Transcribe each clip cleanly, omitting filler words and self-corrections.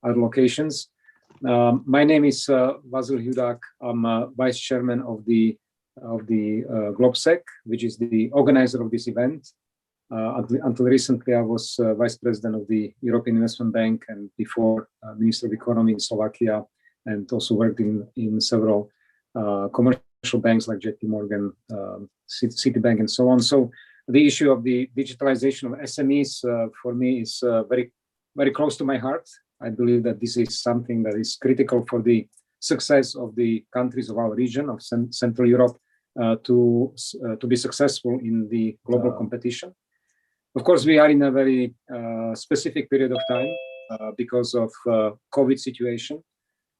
other locations. My name is Vasil Hudák. I'm Vice Chairman of the GLOBSEC, which is the organizer of this event. Until recently, I was Vice President of the European Investment Bank, and before Minister of Economy in Slovakia, and also worked in several commercial banks like JP Morgan, Citibank, and so on. So the issue of the digitalization of SMEs for me is very, very close to my heart. I believe that this is something that is critical for the success of the countries of our region of Central Europe to be successful in the global competition. Of course, we are in a very specific period of time because of COVID situation,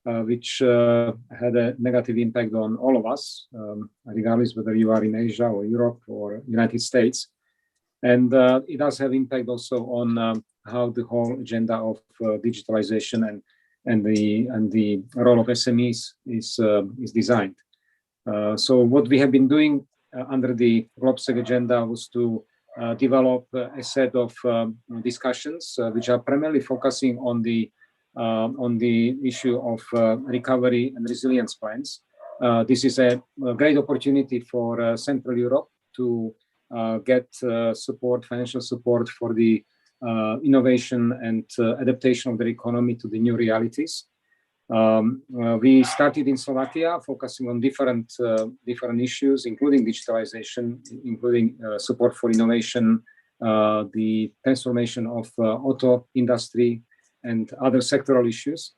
which had a negative impact on all of us, regardless whether you are in Asia or Europe or United States. And it does have impact also on how the whole agenda of digitalization and the role of SMEs is designed. So what we have been doing under the GLOBSEC agenda was to develop a set of discussions which are primarily focusing on the issue of recovery and resilience plans. This is a great opportunity for Central Europe to get support, financial support for the innovation and adaptation of the economy to the new realities. We started in Slovakia, focusing on different issues, including digitalization, including support for innovation, the transformation of auto industry, and other sectoral issues.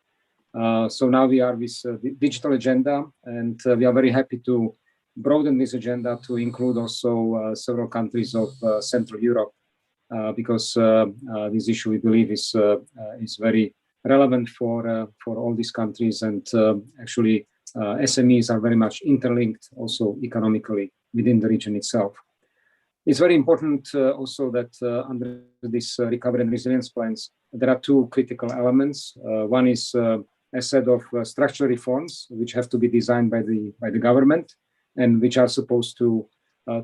So now we are with the digital agenda, and we are very happy to broaden this agenda to include also several countries of Central Europe, because this issue, we believe, is very relevant for all these countries, and actually SMEs are very much interlinked also economically within the region itself. It's very important also that under this recovery and resilience plans, there are two critical elements. One is a set of structural reforms which have to be designed by the government and which are supposed to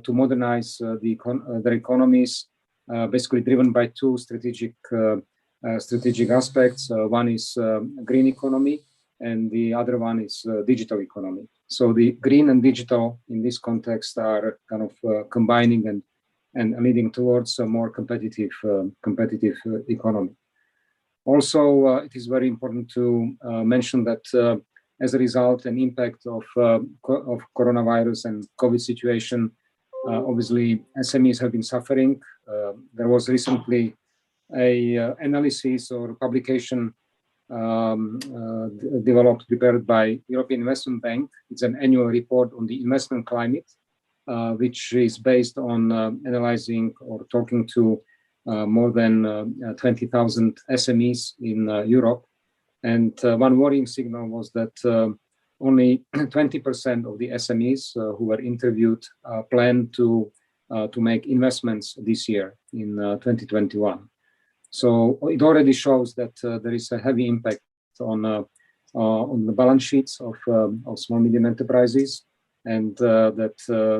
modernize their economies, basically driven by two strategic aspects. One is green economy, and the other one is digital economy. So the green and digital in this context are kind of combining and leading towards a more competitive economy. Also, it is very important to mention that as a result and impact of coronavirus and COVID situation, obviously SMEs have been suffering. There was recently an analysis or publication prepared by European Investment Bank. It's an annual report on the investment climate, which is based on analyzing or talking to more than 20,000 SMEs in Europe. And one worrying signal was that only 20% of the SMEs who were interviewed plan to make investments this year in 2021. So it already shows that there is a heavy impact on the balance sheets of small medium enterprises, and that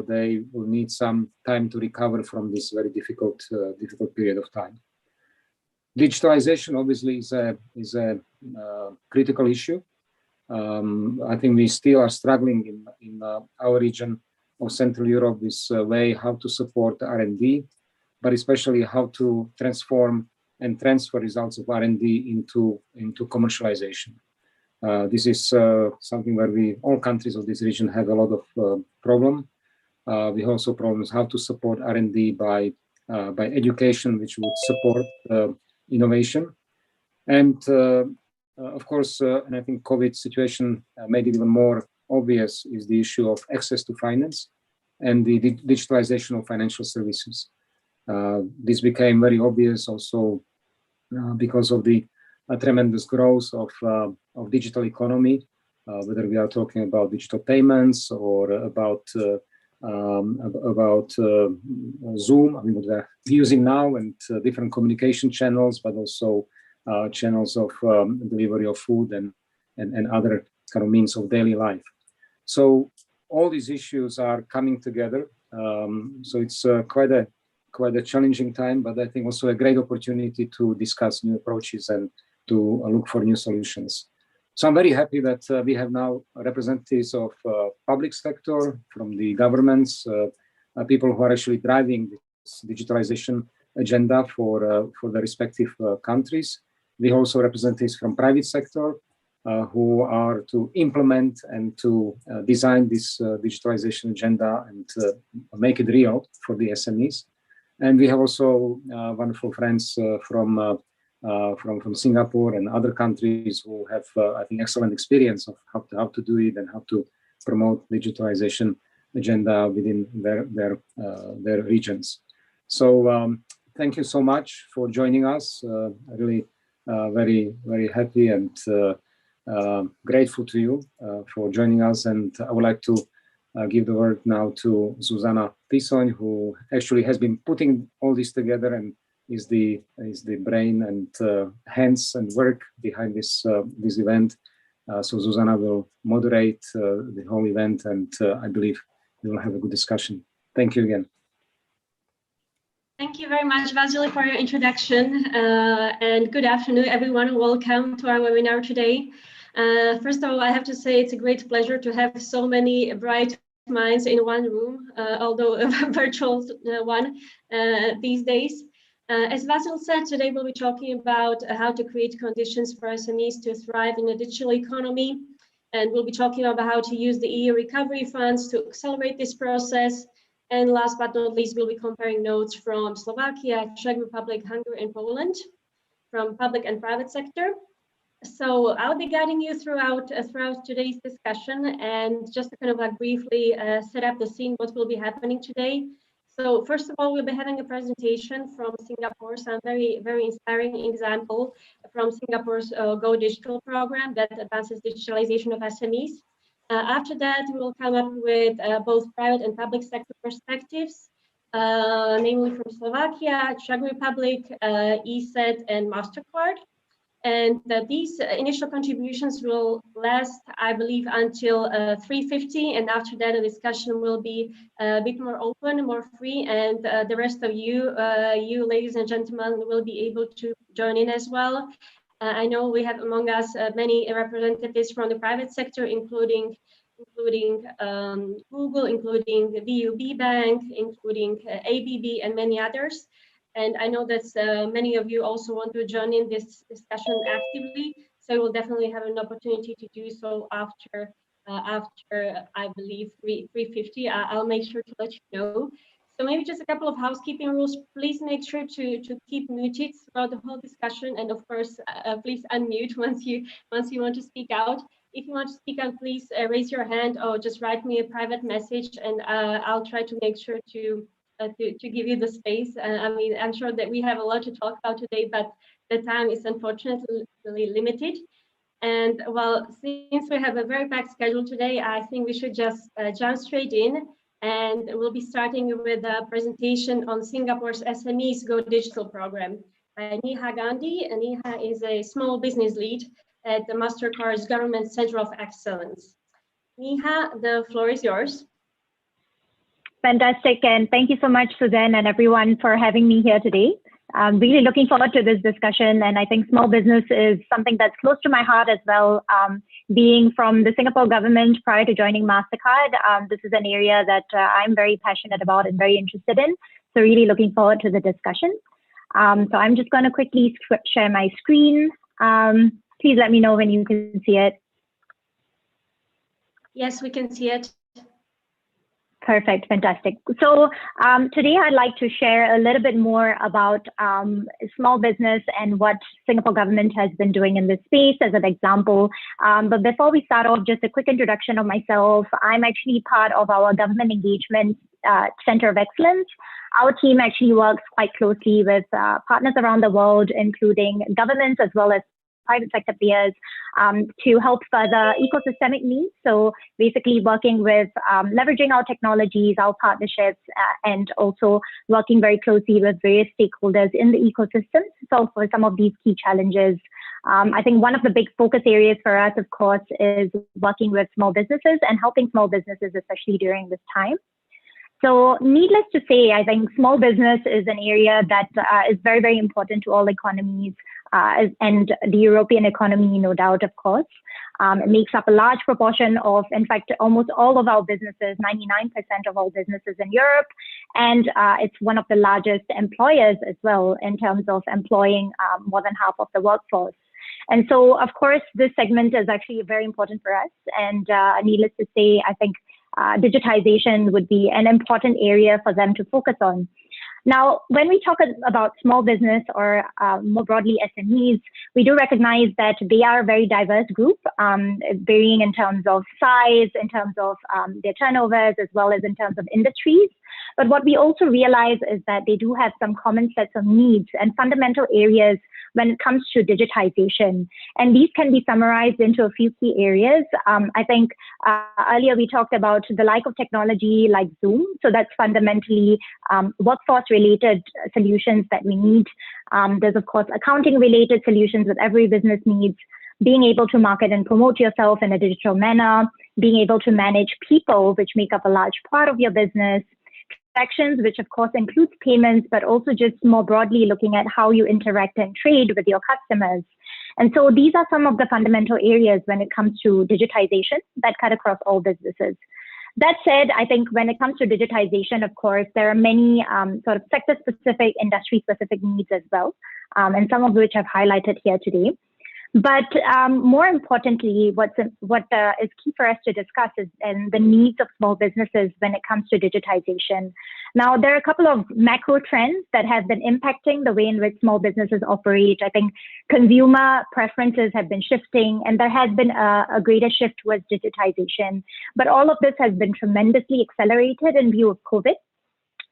they will need some time to recover from this very difficult period of time. Digitalization obviously is a critical issue. I think we still are struggling in our region of Central Europe with a way how to support R&D, but especially how to transform and transfer results of R&D into commercialization. This is something where all countries of this region have a lot of problem. We have also problems how to support R&D by education, which would support innovation. And of course, and I think COVID situation made it even more obvious, is the issue of access to finance and the digitalization of financial services. This became very obvious also because of the tremendous growth of digital economy, whether we are talking about digital payments or about Zoom, I mean, what we're using now, and different communication channels, but also channels of delivery of food and other kind of means of daily life. So all these issues are coming together. So it's quite a challenging time, but I think also a great opportunity to discuss new approaches look for new solutions. So I'm very happy that we have now representatives of public sector, from the governments, people who are actually driving this digitalization agenda for the respective countries. We also representatives from private sector who are to implement and to design this digitalization agenda and make it real for the SMEs. And we have also wonderful friends from Singapore and other countries who have, I think, excellent experience of how to do it and how to promote digitalization agenda within their regions. So thank you so much for joining us. Really very happy and grateful to you for joining us. And I would like to give the word now to Zuzana Tisoň, who actually has been putting all this together and is the brain and hands and work behind this event. So Zuzana will moderate the whole event, and I believe we will have a good discussion. Thank you again. Thank you very much, Vasily, for your introduction. And good afternoon, everyone. Welcome to our webinar today. First of all, I have to say it's a great pleasure to have so many bright minds in one room, although a virtual one these days. As Vasil said, today we'll be talking about how to create conditions for SMEs to thrive in a digital economy. And we'll be talking about how to use the EU recovery funds to accelerate this process. And last but not least, we'll be comparing notes from Slovakia, Czech Republic, Hungary, and Poland, from public and private sector. So I'll be guiding you throughout today's discussion, and just to kind of like briefly set up the scene, what will be happening today. So first of all, we'll be having a presentation from Singapore, some very inspiring example from Singapore's Go Digital program that advances digitalization of SMEs. After that, we will come up with both private and public sector perspectives, namely from Slovakia, Czech Republic, ESET, and MasterCard. And these initial contributions will last, I believe, until 3:50, and after that, the discussion will be a bit more open, more free, and the rest of you, ladies and gentlemen, will be able to join in as well. I know we have among us many representatives from the private sector, including Google, including the VUB Bank, including ABB, and many others. And I know that many of you also want to join in this discussion actively, so we'll definitely have an opportunity to do so after I believe 3:50. I'll make sure to let you know. So maybe just a couple of housekeeping rules. Please make sure to keep muted throughout the whole discussion, and of course, please unmute once you want to speak out. If you want to speak out, please raise your hand or just write me a private message, and I'll try to make sure to give you the space. I mean, I'm sure that we have a lot to talk about today, but the time is unfortunately limited. And well, since we have a very packed schedule today, I think we should just jump straight in. And we'll be starting with a presentation on Singapore's SMEs Go Digital program by Neha Gandhi. And Neha is a small business lead at the MasterCard's Government Center of Excellence. Neha, the floor is yours. Fantastic, and thank you so much, Suzanne, and everyone for having me here today. I'm really looking forward to this discussion, and I think small business is something that's close to my heart as well. Being from the Singapore government prior to joining MasterCard, this is an area that I'm very passionate about and very interested in, so really looking forward to the discussion. So I'm just going to quickly share my screen. Please let me know when you can see it. Yes, we can see it. Perfect, fantastic. So today I'd like to share a little bit more about small business and what Singapore government has been doing in this space as an example. But before we start off, just a quick introduction of myself. I'm actually part of our Government Engagement Center of Excellence. Our team actually works quite closely with partners around the world, including governments as well as private sector players, to help further ecosystemic needs. So basically working with leveraging our technologies, our partnerships, and also working very closely with various stakeholders in the ecosystem to solve for some of these key challenges. I think one of the big focus areas for us, of course, is working with small businesses and helping small businesses, especially during this time. So needless to say, I think small business is an area that is very, very important to all economies. and the European economy, no doubt, of course. It makes up a large proportion of, in fact, almost all of our businesses, 99% of all businesses in Europe. And it's one of the largest employers as well in terms of employing more than half of the workforce. And so, of course, this segment is actually very important for us. And needless to say, I think digitization would be an important area for them to focus on. Now, when we talk about small business or more broadly SMEs, we do recognize that they are a very diverse group, varying in terms of size, in terms of their turnovers, as well as in terms of industries. But what we also realize is that they do have some common sets of needs and fundamental areas when it comes to digitization. And these can be summarized into a few key areas. I think earlier we talked about the like of technology like Zoom. So that's fundamentally workforce-related solutions that we need. There's, of course, accounting-related solutions that every business needs, being able to market and promote yourself in a digital manner, being able to manage people, which make up a large part of your business, transactions, which of course includes payments, but also just more broadly looking at how you interact and trade with your customers. And so these are some of the fundamental areas when it comes to digitization that cut across all businesses. That said, I think when it comes to digitization, of course, there are many sort of sector-specific, industry-specific needs as well, and some of which I've highlighted here today. But more importantly, what is key for us to discuss is the needs of small businesses when it comes to digitization. Now, there are a couple of macro trends that have been impacting the way in which small businesses operate. I think consumer preferences have been shifting, and there has been a greater shift towards digitization. But all of this has been tremendously accelerated in view of COVID.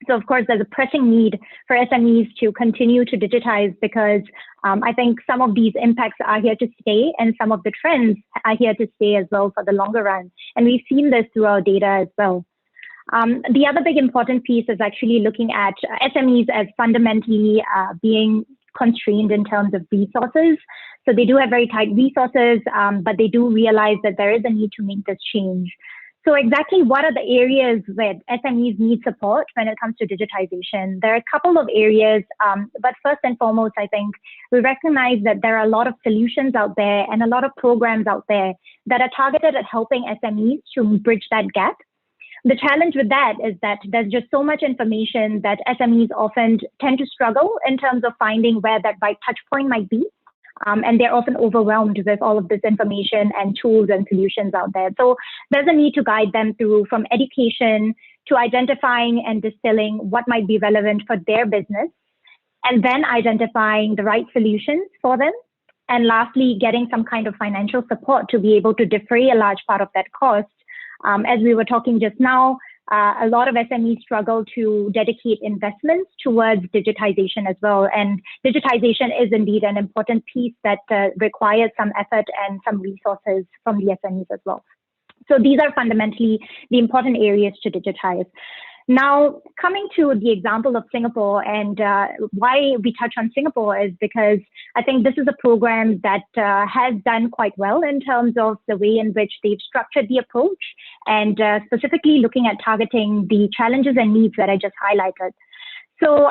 So, of course, there's a pressing need for SMEs to continue to digitize because I think some of these impacts are here to stay and some of the trends are here to stay as well for the longer run. And we've seen this through our data as well. The other big important piece is actually looking at SMEs as fundamentally being constrained in terms of resources. So they do have very tight resources, but they do realize that there is a need to make this change. So exactly what are the areas where SMEs need support when it comes to digitization? There are a couple of areas, but first and foremost, I think we recognize that there are a lot of solutions out there and a lot of programs out there that are targeted at helping SMEs to bridge that gap. The challenge with that is that there's just so much information that SMEs often tend to struggle in terms of finding where that right touch point might be. And they're often overwhelmed with all of this information and tools and solutions out there. So there's a need to guide them through from education to identifying and distilling what might be relevant for their business, and then identifying the right solutions for them. And lastly, getting some kind of financial support to be able to defray a large part of that cost. As we were talking just now, a lot of SMEs struggle to dedicate investments towards digitization as well. And digitization is indeed an important piece that requires some effort and some resources from the SMEs as well. So these are fundamentally the important areas to digitize. Now, coming to the example of Singapore, and why we touch on Singapore is because I think this is a program that has done quite well in terms of the way in which they've structured the approach, and specifically looking at targeting the challenges and needs that I just highlighted. So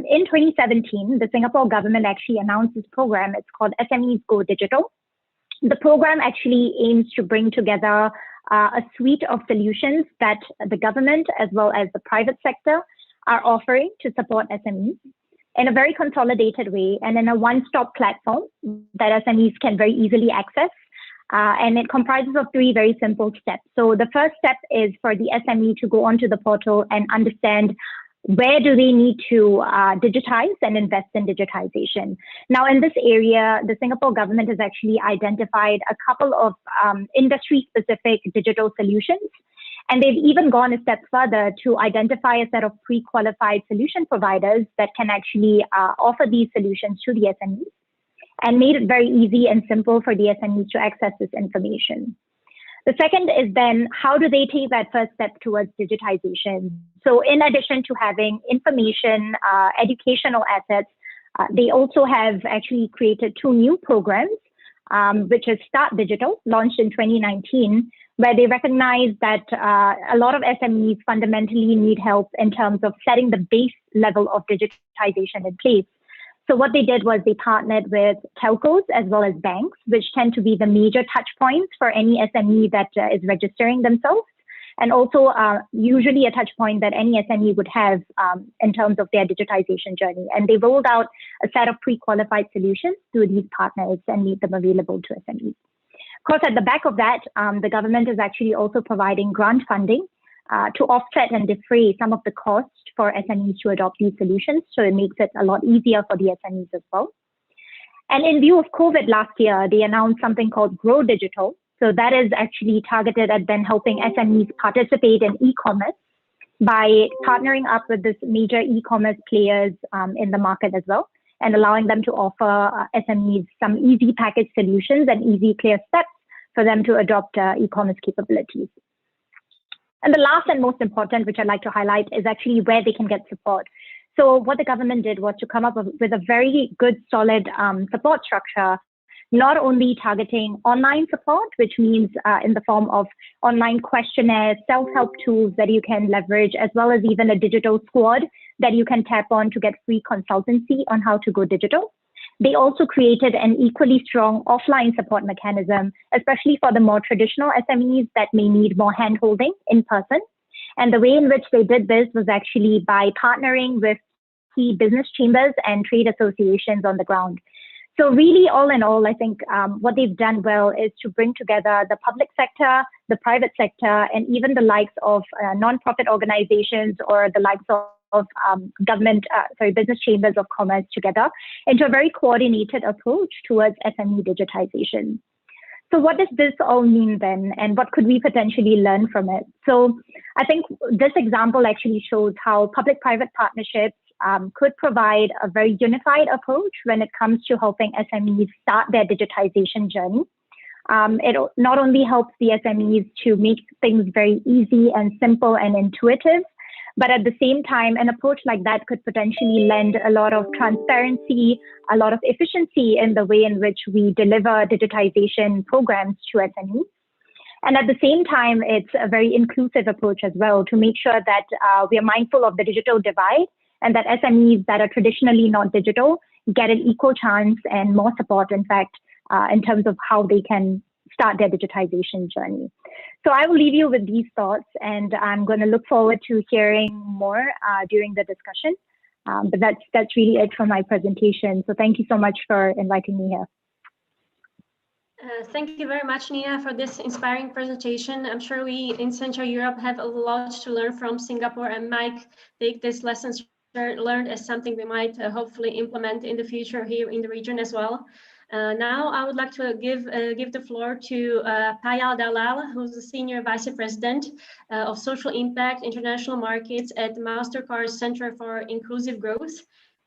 in 2017, the Singapore government actually announced this program. It's called SMEs Go Digital. The program actually aims to bring together a suite of solutions that the government as well as the private sector are offering to support SMEs in a very consolidated way and in a one-stop platform that SMEs can very easily access. And it comprises of three very simple steps. So the first step is for the SME to go onto the portal and understand where do they need to digitize and invest in digitization. Now, in this area, the Singapore government has actually identified a couple of industry-specific digital solutions. And they've even gone a step further to identify a set of pre-qualified solution providers that can actually offer these solutions to the SMEs, and made it very easy and simple for the SMEs to access this information. The second is then, how do they take that first step towards digitization? So in addition to having information, educational assets, they also have actually created two new programs, which is Start Digital, launched in 2019, where they recognize that a lot of SMEs fundamentally need help in terms of setting the base level of digitization in place. So what they did was they partnered with telcos as well as banks, which tend to be the major touch points for any SME that is registering themselves, and also usually a touch point that any SME would have in terms of their digitization journey. And they rolled out a set of pre-qualified solutions to these partners and made them available to SMEs. Of course, at the back of that, the government is actually also providing grant funding to offset and defray some of the costs for SMEs to adopt these solutions. So it makes it a lot easier for the SMEs as well. And in view of COVID last year, they announced something called Grow Digital. So that is actually targeted at then helping SMEs participate in e-commerce by partnering up with this major e-commerce players in the market as well, and allowing them to offer SMEs some easy package solutions and easy, clear steps for them to adopt e-commerce capabilities. And the last and most important, which I'd like to highlight, is actually where they can get support. So what the government did was to come up with a very good, solid support structure, not only targeting online support, which means in the form of online questionnaires, self-help tools that you can leverage, as well as even a digital squad that you can tap on to get free consultancy on how to go digital. They also created an equally strong offline support mechanism, especially for the more traditional SMEs that may need more hand-holding in person. And the way in which they did this was actually by partnering with key business chambers and trade associations on the ground. So really, all in all, I think what they've done well is to bring together the public sector, the private sector, and even the likes of non-profit organizations or the likes of business chambers of commerce together into a very coordinated approach towards SME digitization. So what does this all mean then, and what could we potentially learn from it? So I think this example actually shows how public-private partnerships could provide a very unified approach when it comes to helping SMEs start their digitization journey. It not only helps the SMEs to make things very easy and simple and intuitive, but at the same time, an approach like that could potentially lend a lot of transparency, a lot of efficiency in the way in which we deliver digitization programs to SMEs. And at the same time, it's a very inclusive approach as well to make sure that we are mindful of the digital divide and that SMEs that are traditionally not digital get an equal chance and more support, in fact, in terms of how they can start their digitization journey. So I will leave you with these thoughts, and I'm going to look forward to hearing more during the discussion. But that's really it for my presentation. So thank you so much for inviting me here. Thank you very much, Nina, for this inspiring presentation. I'm sure we in Central Europe have a lot to learn from Singapore, and might take these lessons learned as something we might hopefully implement in the future here in the region as well. Now I would like to give the floor to Payal Dalal, who's the Senior Vice President of Social Impact International Markets at MasterCard Center for Inclusive Growth.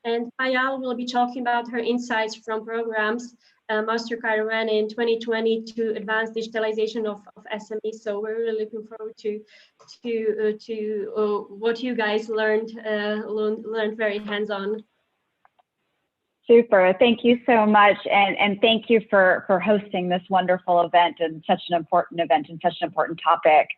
And Payal will be talking about her insights from programs MasterCard ran in 2020 to advance digitalization of SMEs. So we're really looking forward to what you guys learned very hands-on. Super, thank you so much, and thank you for hosting this wonderful event and such an important event and such an important topic.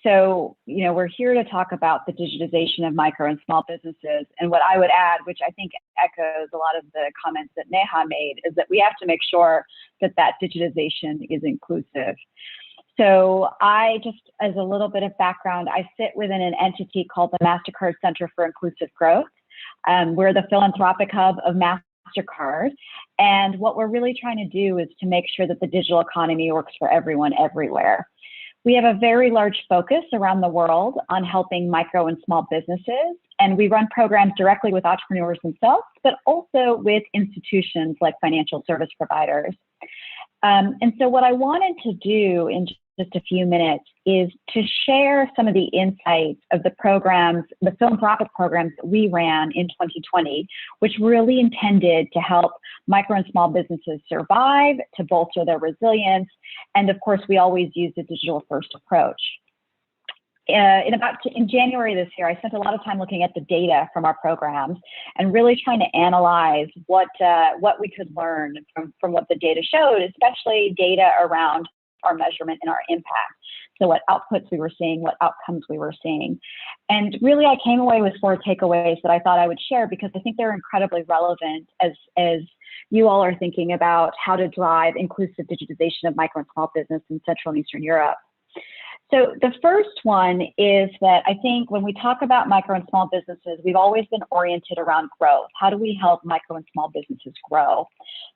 So, you know, we're here to talk about the digitization of micro and small businesses. And what I would add, which I think echoes a lot of the comments that Neha made, is that we have to make sure that that digitization is inclusive. So I just, as a little bit of background, I sit within an entity called the MasterCard Center for Inclusive Growth. We're the philanthropic hub of MasterCard. And what we're really trying to do is to make sure that the digital economy works for everyone everywhere. We have a very large focus around the world on helping micro and small businesses, and we run programs directly with entrepreneurs themselves, but also with institutions like financial service providers. And so what I wanted to do in just a few minutes is to share some of the insights of the programs, the philanthropic programs that we ran in 2020, which really intended to help micro and small businesses survive, to bolster their resilience. And of course, we always use a digital first approach. In January this year, I spent a lot of time looking at the data from our programs and really trying to analyze what we could learn from what the data showed, especially data around our measurement and our impact. So what outputs we were seeing, what outcomes we were seeing. And really, I came away with 4 takeaways that I thought I would share because I think they're incredibly relevant as you all are thinking about how to drive inclusive digitization of micro and small business in Central and Eastern Europe. So the first one is that I think when we talk about micro and small businesses, we've always been oriented around growth. How do we help micro and small businesses grow?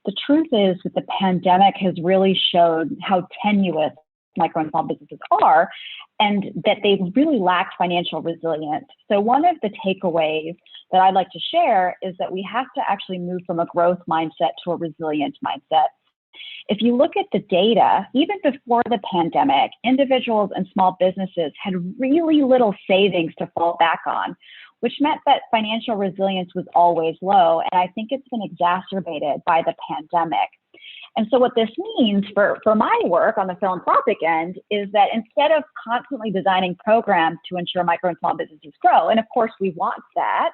The truth is that the pandemic has really showed how tenuous micro and small businesses are and that they really lack financial resilience. So one of the takeaways that I'd like to share is that we have to actually move from a growth mindset to a resilient mindset. If you look at the data, even before the pandemic, individuals and small businesses had really little savings to fall back on, which meant that financial resilience was always low. And I think it's been exacerbated by the pandemic. And so what this means for my work on the philanthropic end is that instead of constantly designing programs to ensure micro and small businesses grow, and of course we want that,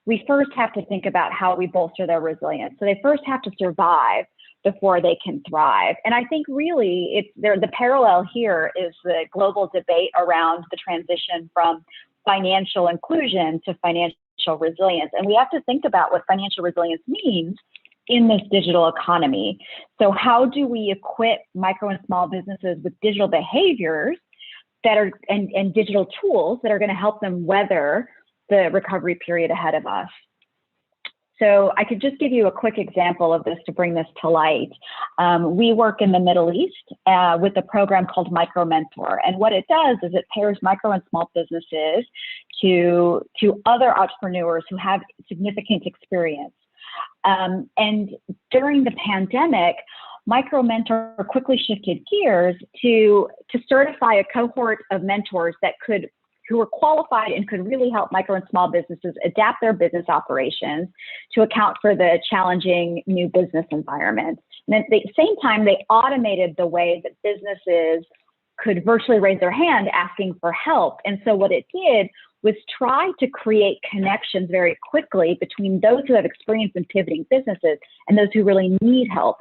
we first have to think about how we bolster their resilience. So they first have to survive before they can thrive. And I think really the parallel here is the global debate around the transition from financial inclusion to financial resilience. And we have to think about what financial resilience means in this digital economy. So how do we equip micro and small businesses with digital behaviors that are and digital tools that are going to help them weather the recovery period ahead of us? So I could just give you a quick example of this to bring this to light. We work in the Middle East with a program called Micro Mentor. And what it does is it pairs micro and small businesses to other entrepreneurs who have significant experience. And during the pandemic, Micro Mentor quickly shifted gears to certify a cohort of mentors who were qualified and could really help micro and small businesses adapt their business operations to account for the challenging new business environment. And at the same time, they automated the way that businesses could virtually raise their hand asking for help. And so what it did was try to create connections very quickly between those who have experience in pivoting businesses and those who really need help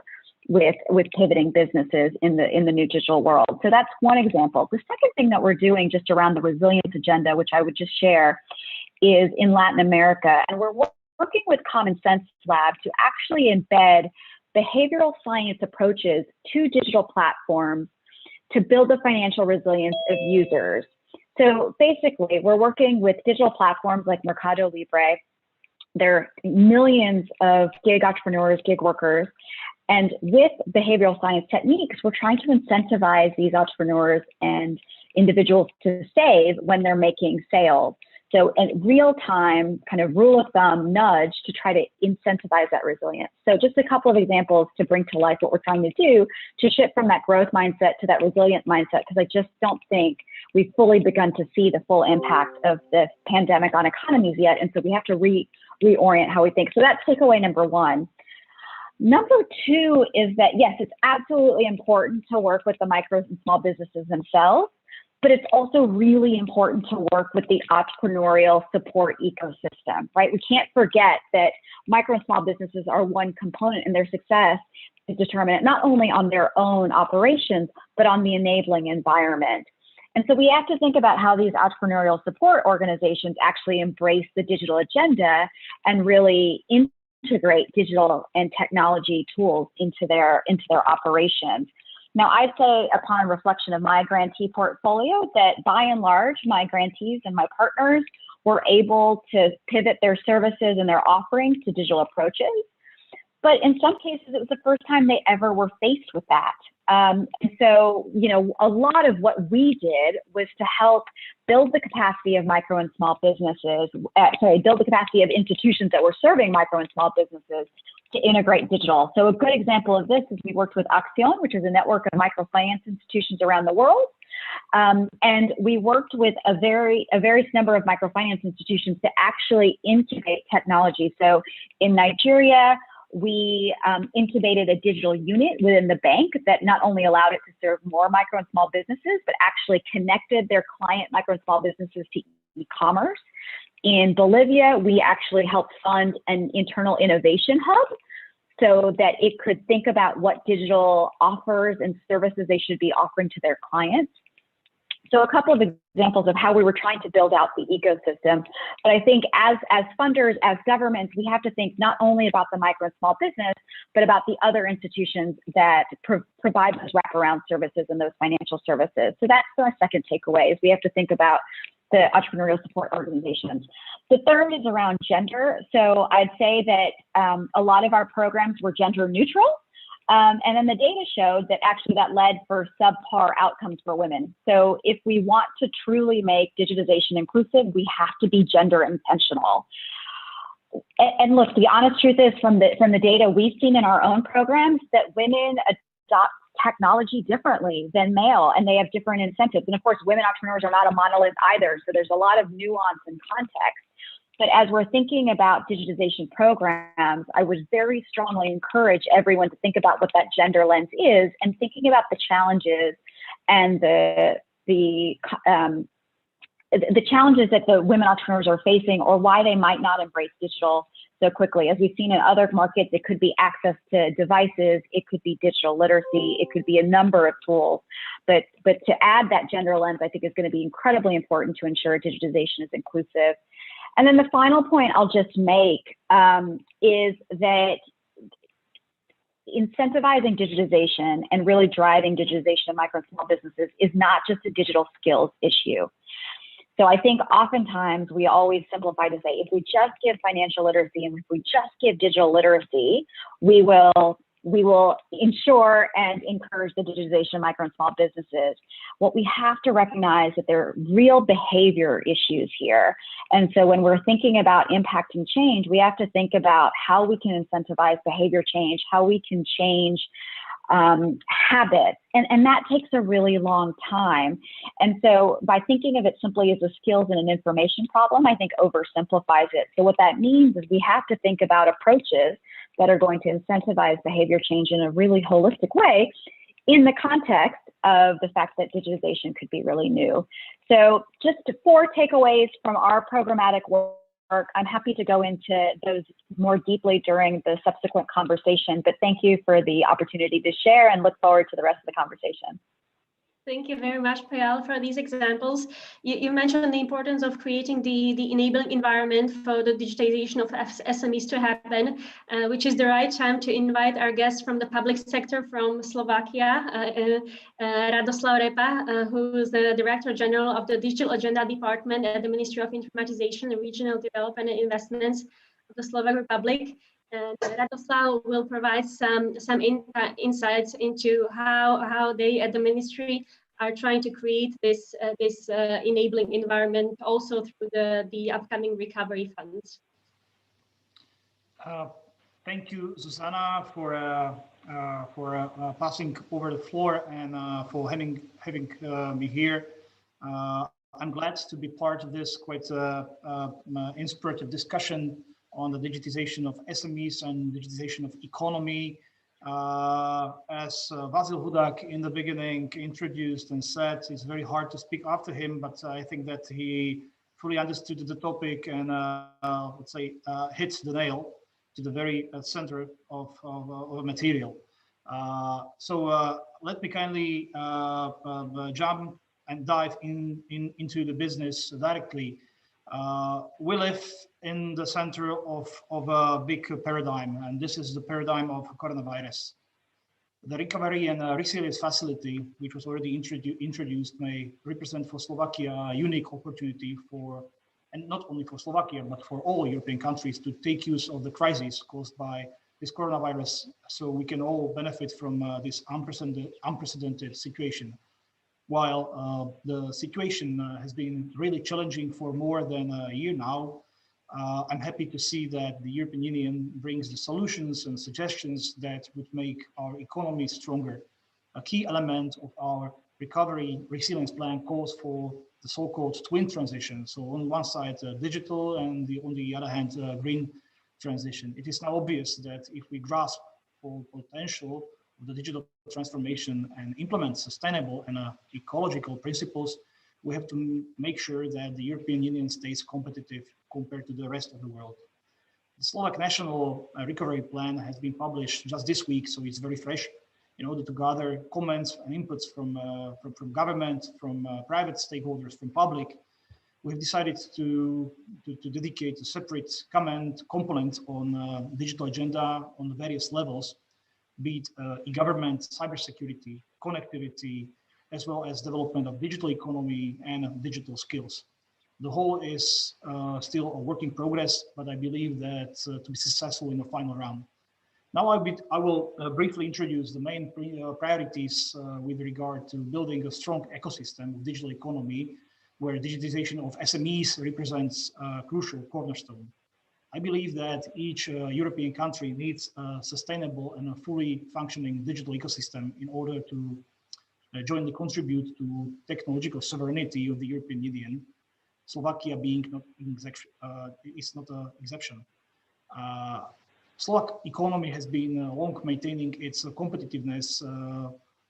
with pivoting businesses in the new digital world. So that's one example. The second thing that we're doing just around the resilience agenda, which I would just share, is in Latin America. And we're working with Common Sense Lab to actually embed behavioral science approaches to digital platforms to build the financial resilience of users. So basically, we're working with digital platforms like Mercado Libre. There are millions of gig entrepreneurs, gig workers, and with behavioral science techniques, we're trying to incentivize these entrepreneurs and individuals to save when they're making sales. So a real-time kind of rule of thumb nudge to try to incentivize that resilience. So just a couple of examples to bring to life what we're trying to do to shift from that growth mindset to that resilient mindset, because I just don't think we've fully begun to see the full impact of the pandemic on economies yet. And so we have to reorient how we think. So that's takeaway number one. Number two is that, yes, it's absolutely important to work with the micro and small businesses themselves, but it's also really important to work with the entrepreneurial support ecosystem, right? We can't forget that micro and small businesses are one component, and their success is determinant not only on their own operations, but on the enabling environment. And so we have to think about how these entrepreneurial support organizations actually embrace the digital agenda and really integrate digital and technology tools into their operations. Now, I'd say upon reflection of my grantee portfolio that by and large, my grantees and my partners were able to pivot their services and their offerings to digital approaches. But in some cases, it was the first time they ever were faced with that. And so, a lot of what we did was to help build the capacity of micro and small businesses, build the capacity of institutions that were serving micro and small businesses to integrate digital. So a good example of this is we worked with Acción, which is a network of microfinance institutions around the world. And we worked with a various number of microfinance institutions to actually incubate technology. So in Nigeria, we incubated a digital unit within the bank that not only allowed it to serve more micro and small businesses, but actually connected their client micro and small businesses to e-commerce. In Bolivia, we actually helped fund an internal innovation hub so that it could think about what digital offers and services they should be offering to their clients. So a couple of examples of how we were trying to build out the ecosystem. But I think as funders, as governments, we have to think not only about the micro and small business, but about the other institutions that provide those wraparound services and those financial services. So that's our second takeaway, is we have to think about the entrepreneurial support organizations. The third is around gender. So I'd say that a lot of our programs were gender neutral. And then the data showed that actually that led for subpar outcomes for women. So if we want to truly make digitization inclusive, we have to be gender intentional. And look, the honest truth is from the data we've seen in our own programs that women adopt technology differently than male, and they have different incentives. And of course, women entrepreneurs are not a monolith either. So there's a lot of nuance and context. But as we're thinking about digitization programs, I would very strongly encourage everyone to think about what that gender lens is, and thinking about the challenges and the challenges that the women entrepreneurs are facing, or why they might not embrace digital so quickly. As we've seen in other markets, it could be access to devices, it could be digital literacy, it could be a number of tools. But to add that gender lens, I think is going to be incredibly important to ensure digitization is inclusive. And then the final point I'll just make is that incentivizing digitization and really driving digitization of micro and small businesses is not just a digital skills issue. So I think oftentimes we always simplify to say, if we just give financial literacy and if we just give digital literacy, we will ensure and encourage the digitization of micro and small businesses. What we have to recognize that there are real behavior issues here. And so when we're thinking about impacting change, we have to think about how we can incentivize behavior change, how we can change habits. And that takes a really long time. And so by thinking of it simply as a skills and an information problem, I think oversimplifies it. So what that means is we have to think about approaches that are going to incentivize behavior change in a really holistic way in the context of the fact that digitization could be really new. So just 4 takeaways from our programmatic work. I'm happy to go into those more deeply during the subsequent conversation, but thank you for the opportunity to share and look forward to the rest of the conversation. Thank you very much, Payal, for these examples. You mentioned the importance of creating the enabling environment for the digitization of SMEs to happen, which is the right time to invite our guests from the public sector from Slovakia, Radoslav Repa, who is the Director General of the Digital Agenda Department at the Ministry of Informatization, Regional Development and Investments of the Slovak Republic. And Radoslav will provide some insights into how they at the ministry are trying to create this enabling environment also through the upcoming recovery funds. Thank you, Susanna, for passing over the floor and for having me here. I'm glad to be part of this quite inspirative discussion on the digitization of SMEs and digitization of economy. As Vasil Hudak in the beginning introduced and said, it's very hard to speak after him, but I think that he fully understood the topic and let's say hit the nail to the very center of material. So let me kindly jump and dive into the business directly. We live in the center of a big paradigm, and this is the paradigm of coronavirus. The Recovery and Resilience Facility, which was already introduced, may represent for Slovakia a unique opportunity for, and not only for Slovakia, but for all European countries to take use of the crisis caused by this coronavirus, so we can all benefit from this unprecedented situation. While the situation has been really challenging for more than a year now, I'm happy to see that the European Union brings the solutions and suggestions that would make our economy stronger. A key element of our recovery resilience plan calls for the so-called twin transition. So on one side, digital, and on the other hand, green transition. It is now obvious that if we grasp full potential of the digital transformation and implement sustainable and ecological principles, we have to make sure that the European Union stays competitive compared to the rest of the world. The Slovak National Recovery Plan has been published just this week, so it's very fresh. in order to gather comments and inputs from government, from private stakeholders, from public. We've decided to dedicate a separate component on digital agenda on the various levels, be it e-government, cybersecurity, connectivity, as well as development of digital economy and digital skills. The whole is still a work in progress, but I believe that to be successful in the final round. Now I will briefly introduce the main priorities with regard to building a strong ecosystem of digital economy, where digitization of SMEs represents a crucial cornerstone. I believe that each European country needs a sustainable and a fully functioning digital ecosystem in order to jointly contribute to technological sovereignty of the European Union. Slovakia being is not an exception. Slovak economy has been long maintaining its competitiveness,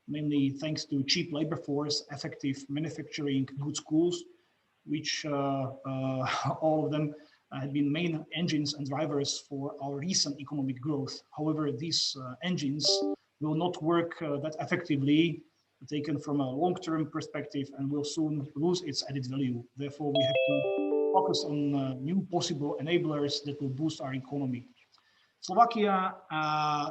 mainly thanks to cheap labor force, effective manufacturing, good schools, which all of them have been main engines and drivers for our recent economic growth. However, these engines will not work that effectively taken from a long-term perspective and will soon lose its added value. Therefore, we have to focus on new possible enablers that will boost our economy. Slovakia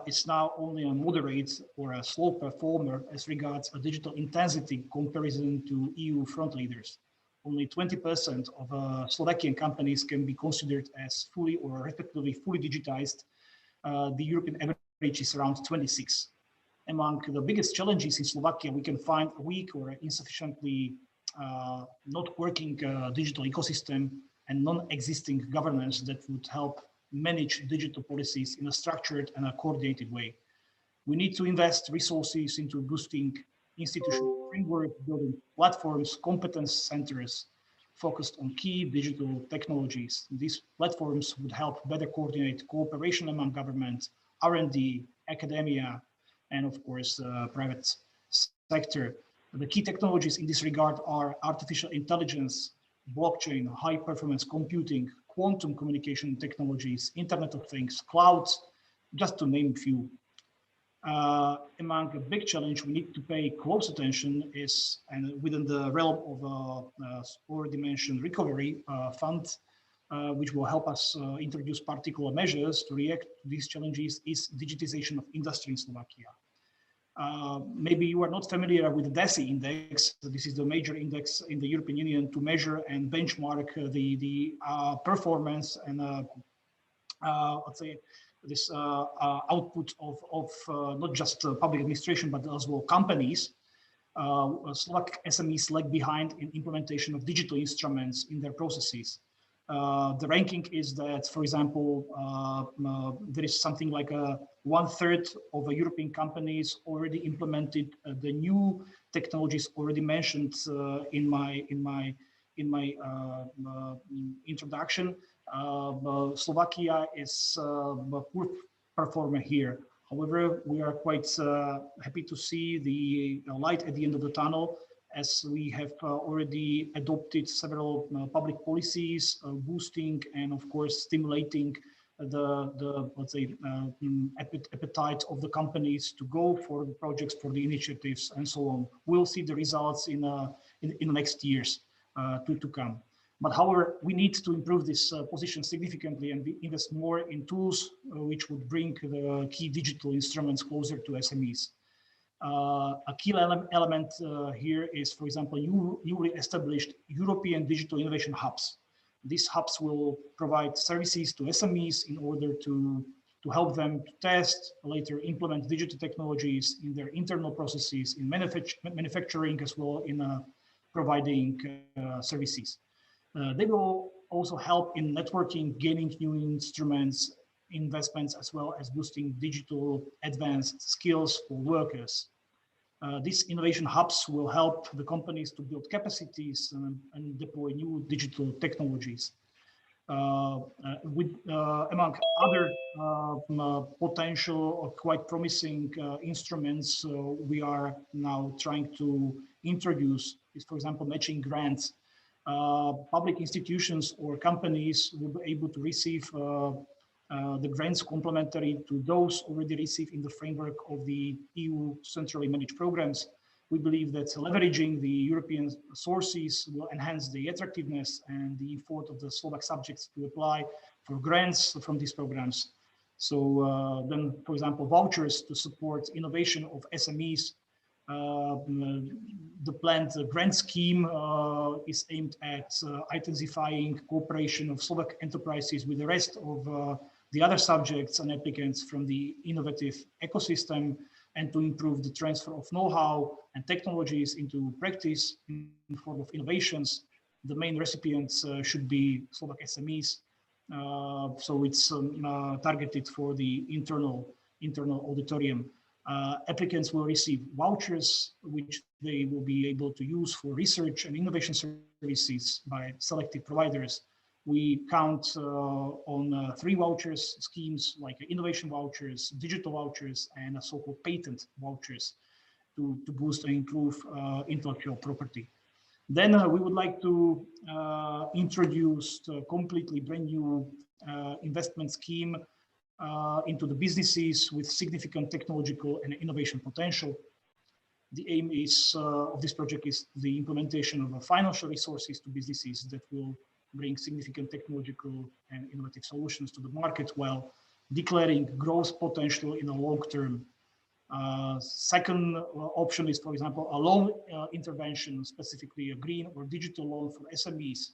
is now only a moderate or a slow performer as regards a digital intensity comparison to EU front leaders. Only 20% of Slovakian companies can be considered as fully or respectively fully digitized. The European average is around 26. Among the biggest challenges in Slovakia, we can find a weak or insufficiently not working digital ecosystem and non-existing governance that would help manage digital policies in a structured and a coordinated way. We need to invest resources into boosting institutional framework, building platforms, competence centers focused on key digital technologies. These platforms would help better coordinate cooperation among government, R&D, academia, and of course, private sector. The key technologies in this regard are artificial intelligence, blockchain, high performance computing, quantum communication technologies, Internet of Things, clouds, just to name a few. Among a big challenge we need to pay close attention is, and within the realm of already mentioned recovery fund, which will help us introduce particular measures to react to these challenges, is digitization of industry in Slovakia. Maybe you are not familiar with the DESI index. This is the major index in the European Union to measure and benchmark the performance and let's say this output of not just public administration, but as well companies. Slovak SMEs lag behind in implementation of digital instruments in their processes. The ranking is that, for example, there is something like 1/3 of European companies already implemented the new technologies already mentioned in my introduction. Slovakia is a poor performer here. However, we are quite happy to see the light at the end of the tunnel, as we have already adopted several public policies, boosting and of course stimulating the let's say appetite of the companies to go for the projects, for the initiatives, and so on. We'll see the results in the next years to come. But however, we need to improve this position significantly and invest more in tools which would bring the key digital instruments closer to SMEs. A key element here is, for example, newly established European digital innovation hubs. These hubs will provide services to SMEs in order to help them to test, later implement digital technologies in their internal processes, in manufacturing, as well in providing services. They will also help in networking, gaining new instruments, investments, as well as boosting digital advanced skills for workers. These innovation hubs will help the companies to build capacities and deploy new digital technologies. Among other potential or quite promising instruments, we are now trying to introduce is, for example, matching grants. Public institutions or companies will be able to receive the grants complementary to those already received in the framework of the EU centrally managed programs. We believe that leveraging the European sources will enhance the attractiveness and the effort of the Slovak subjects to apply for grants from these programs. So then, for example, vouchers to support innovation of SMEs. The planned grant scheme is aimed at intensifying cooperation of Slovak enterprises with the rest of the other subjects and applicants from the innovative ecosystem, and to improve the transfer of know-how and technologies into practice in the form of innovations. The main recipients should be Slovak SMEs. So it's targeted for the internal auditorium. Applicants will receive vouchers, which they will be able to use for research and innovation services by selected providers. We count on 3 vouchers schemes, like innovation vouchers, digital vouchers, and so-called patent vouchers to boost and improve intellectual property. Then we would like to introduce a completely brand new investment scheme into the businesses with significant technological and innovation potential. The aim is of this project is the implementation of financial resources to businesses that will bring significant technological and innovative solutions to the market while declaring growth potential in the long term. Second option is, for example, a loan intervention, specifically a green or digital loan for SMEs.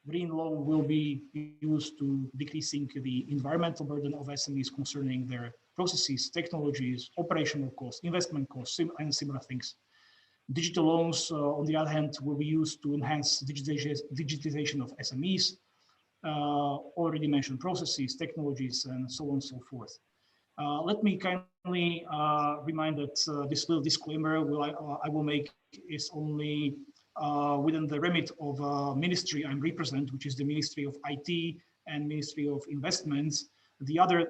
Green loan will be used to decreasing the environmental burden of SMEs concerning their processes, technologies, operational costs, investment costs, and similar things. Digital loans, on the other hand, will be used to enhance digitization of SMEs, already mentioned processes, technologies, and so on and so forth. Let me kindly remind that this little disclaimer I will make is only within the remit of ministry I'm represent, which is the Ministry of IT and Ministry of Investments. The other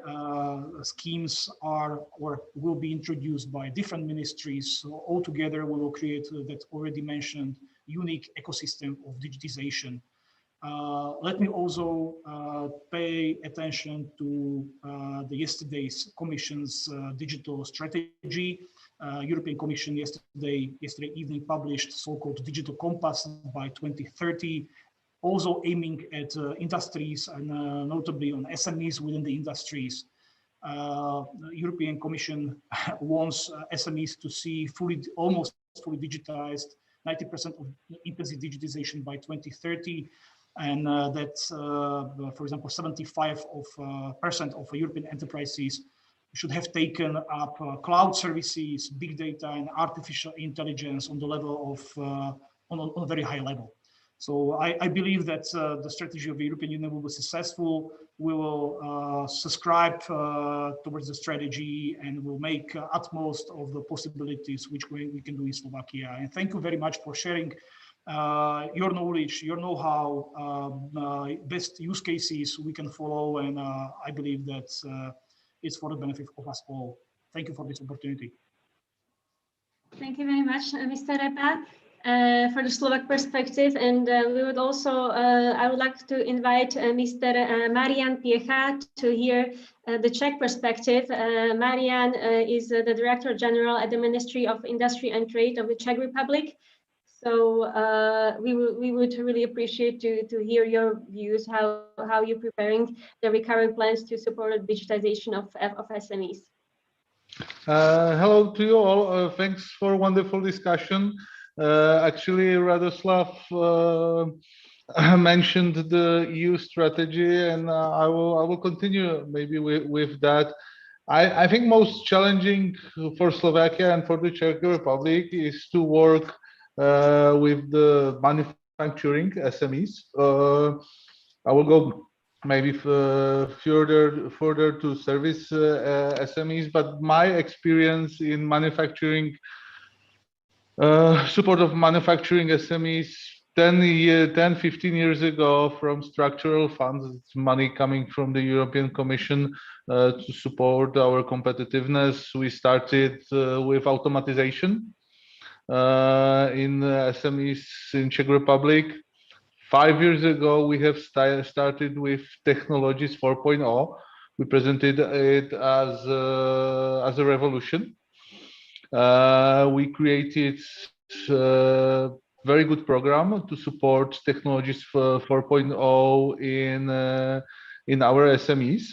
schemes are or will be introduced by different ministries. So altogether, we will create that already mentioned unique ecosystem of digitization. Let me also pay attention to the yesterday's Commission's digital strategy. European Commission yesterday evening published so-called Digital Compass by 2030, also aiming at industries and notably on SMEs within the industries. European Commission wants SMEs to see almost fully digitized, 90% of intensive digitization by 2030. And that's, for example, 75% of European enterprises should have taken up cloud services, big data, and artificial intelligence on the level of, on a very high level. So I believe that the strategy of the European Union will be successful. We will subscribe towards the strategy and will make utmost of the possibilities which we can do in Slovakia. And thank you very much for sharing your knowledge, your know-how, best use cases we can follow. And I believe that it's for the benefit of us all. Thank you for this opportunity. Thank you very much, Mr. Repa. For the Slovak perspective, and we would also, I would like to invite Mr. Marian Piecha to hear the Czech perspective. Marian is the Director General at the Ministry of Industry and Trade of the Czech Republic. So we would really appreciate to hear your views, how you're preparing the recurrent plans to support the digitization of SMEs. Hello to you all. Thanks for a wonderful discussion. Actually, Radoslav mentioned the EU strategy, and I will continue maybe with that. I think most challenging for Slovakia and for the Czech Republic is to work with the manufacturing SMEs. I will go maybe further to service SMEs, but my experience in manufacturing, support of manufacturing SMEs 10-15 years ago from structural funds, it's money coming from the European Commission to support our competitiveness. We started with automatization in SMEs in Czech Republic. 5 years ago, we have started with technologies 4.0, We presented it as a revolution. We created a very good program to support technologies for 4.0 in our SMEs.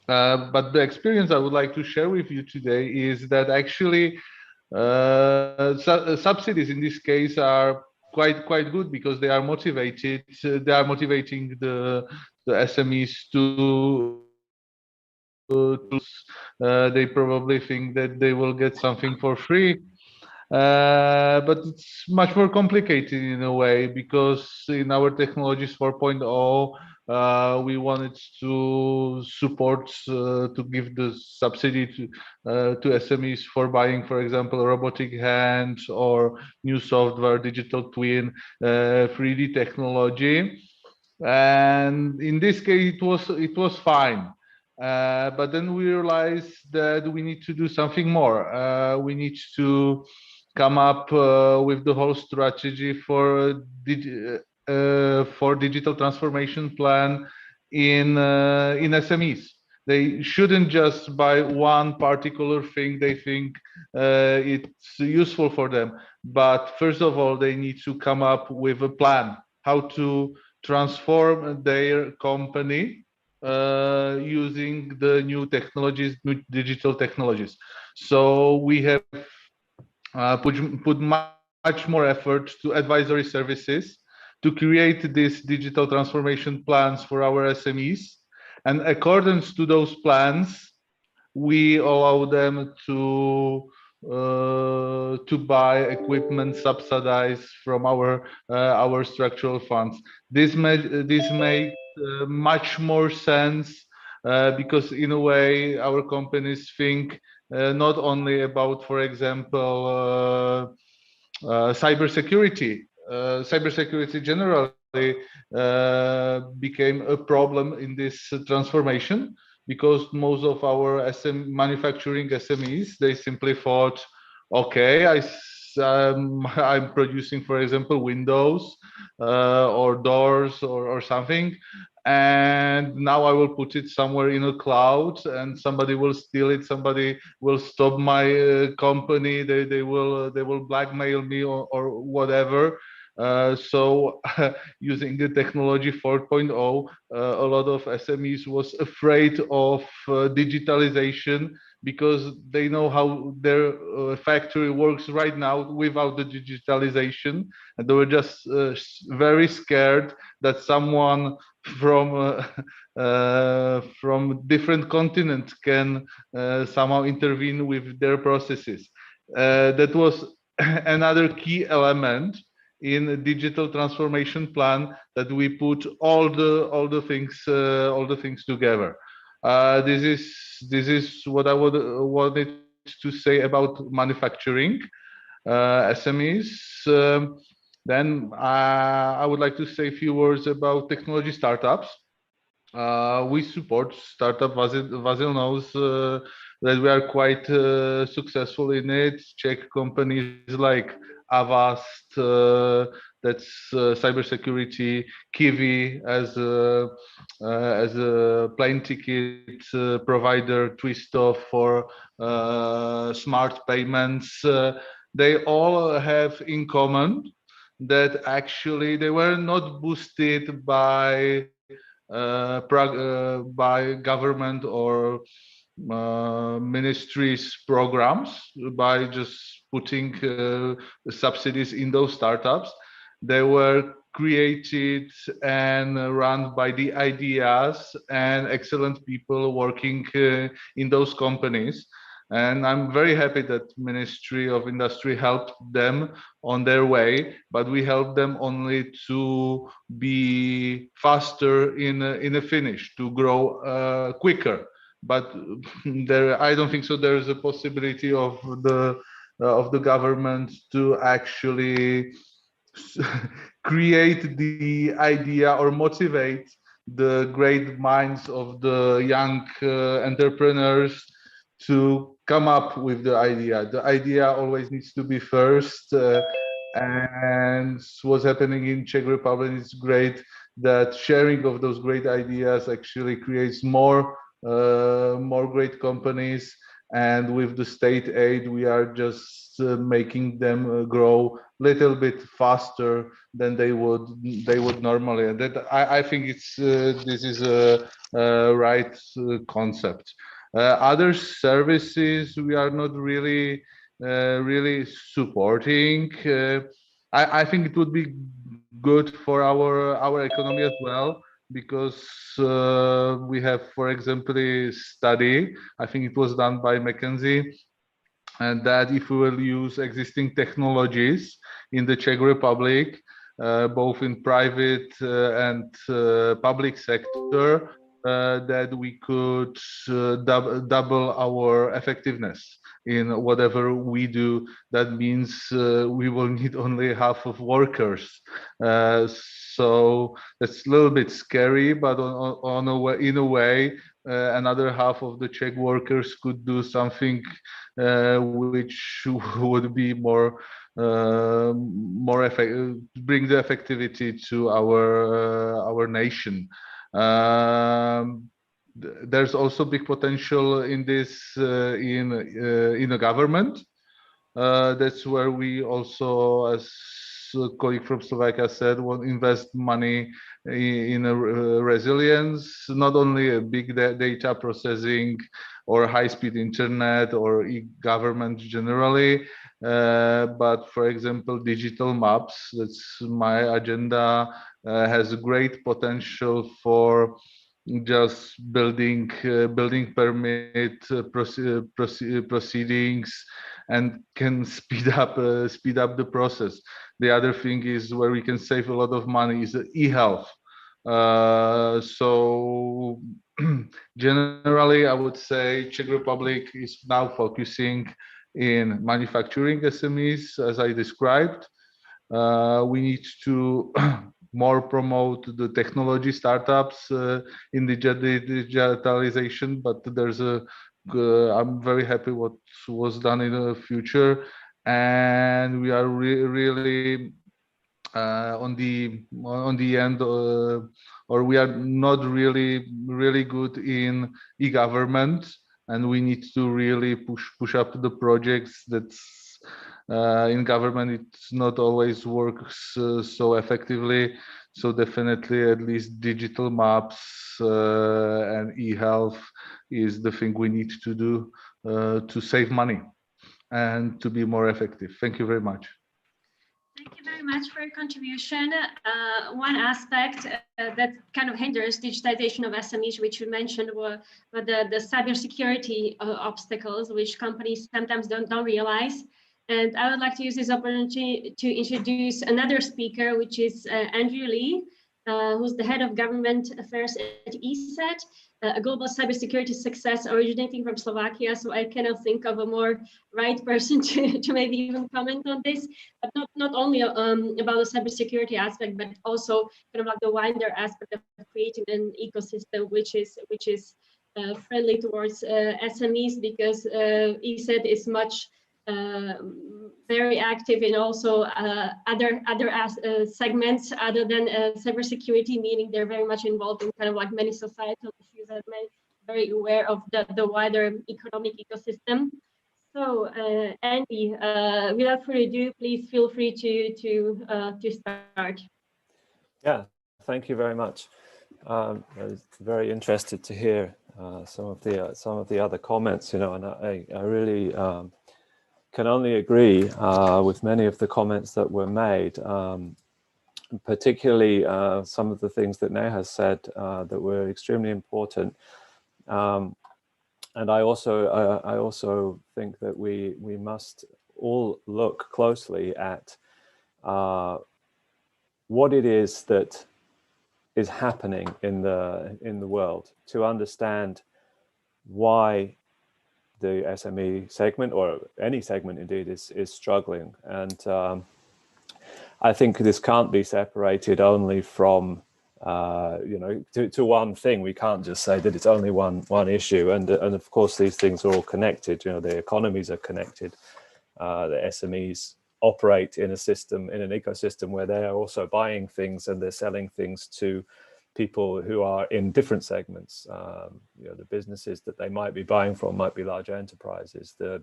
But the experience I would like to share with you today is that actually subsidies in this case are quite good because they are motivated. They are motivating the SMEs to they probably think that they will get something for free. But it's much more complicated in a way, because in our technologies 4.0, we wanted to support, to give the subsidy to SMEs for buying, for example, a robotic hand or new software, digital twin, 3D technology. And in this case, it was fine. But then we realized that we need to do something more. We need to come up with the whole strategy for digital transformation plan in SMEs. They shouldn't just buy one particular thing they think it's useful for them. But first of all, they need to come up with a plan how to transform their company using the new technologies, new digital technologies. So we have put much more effort to advisory services to create these digital transformation plans for our SMEs. And according to those plans, we allow them to buy equipment subsidized from our structural funds. This makes much more sense because in a way our companies think not only about, for example, cybersecurity. Cybersecurity generally became a problem in this transformation, because most of our manufacturing SMEs, they simply thought, okay, I'm producing, for example, windows or doors or something, and now I will put it somewhere in a cloud, and somebody will steal it. Somebody will stop my company. They will blackmail me or whatever. So using the technology 4.0, a lot of SMEs was afraid of digitalization, because they know how their factory works right now without the digitalization, and they were just very scared that someone from different continent can somehow intervene with their processes. That was another key element in a digital transformation plan, that we put all the things together. This is what I wanted to say about manufacturing SMEs. Then I would like to say a few words about technology startups. We support startup. Vasil knows that we are quite successful in it. Czech companies like Avast, that's cybersecurity, Kiwi as a plane ticket provider, Twisto for smart payments. They all have in common that actually they were not boosted by government or ministries programs by just putting subsidies in those startups. They were created and run by the ideas and excellent people working in those companies. And I'm very happy that Ministry of Industry helped them on their way, but we helped them only to be faster in a finish, to grow quicker. But I don't think so. There is a possibility of the government to actually create the idea or motivate the great minds of the young entrepreneurs to come up with the idea. The idea always needs to be first, and what's happening in Czech Republic is great, that sharing of those great ideas actually creates more more great companies, and with the state aid, we are just making them grow a little bit faster than they would normally. And that I think this is a right concept. Other services we are not really supporting. I think it would be good for our economy as well, because we have, for example, a study, I think it was done by McKinsey, and that if we will use existing technologies in the Czech Republic, both in private and public sector, that we could double our effectiveness in whatever we do. That means we will need only half of workers. So that's a little bit scary, but in a way, another half of the Czech workers could do something which would be more effective, bring the effectivity to our nation. There's also big potential in this in the government. That's where we also, as a colleague from Slovakia said, want to invest money in resilience, not only a big data processing or high-speed internet or e-government generally, but for example, digital maps. That's my agenda. Has a great potential for just building permit proceedings, and can speed up the process. The other thing is where we can save a lot of money is e-health. So generally, I would say Czech Republic is now focusing in manufacturing SMEs, as I described. We need to more promote the technology startups in the digitalization, but there's I'm very happy what was done in the future, and we are really on the end, or we are not really good in e-government, and we need to really push up the projects. That's in government, it's not always works so effectively. So definitely, at least digital maps and e-health is the thing we need to do to save money and to be more effective. Thank you very much. Thank you very much for your contribution. One aspect that kind of hinders digitization of SMEs, which you mentioned, were the cybersecurity obstacles, which companies sometimes don't realize. And I would like to use this opportunity to introduce another speaker, which is Andrew Lee, who's the head of government affairs at ESET, a global cybersecurity success originating from Slovakia. So I cannot think of a more right person to maybe even comment on this, but not only about the cybersecurity aspect, but also kind of like the wider aspect of creating an ecosystem which is friendly towards SMEs, because ESET is much very active in also other segments other than cybersecurity, meaning they're very much involved in kind of like many societal issues and very aware of the wider economic ecosystem. So Andy, without further ado, please feel free to start. Yeah, thank you very much. I was very interested to hear some of the other comments, and I really can only agree with many of the comments that were made, particularly some of the things that Neha said that were extremely important. And I also think that we must all look closely at what it is that is happening in the world to understand why the SME segment, or any segment indeed, is struggling. And I think this can't be separated only from to one thing. We can't just say that it's only one issue. And of course, these things are all connected. The economies are connected. The SMEs operate in a system, in an ecosystem where they are also buying things and they're selling things to people who are in different segments. The businesses that they might be buying from might be large enterprises. The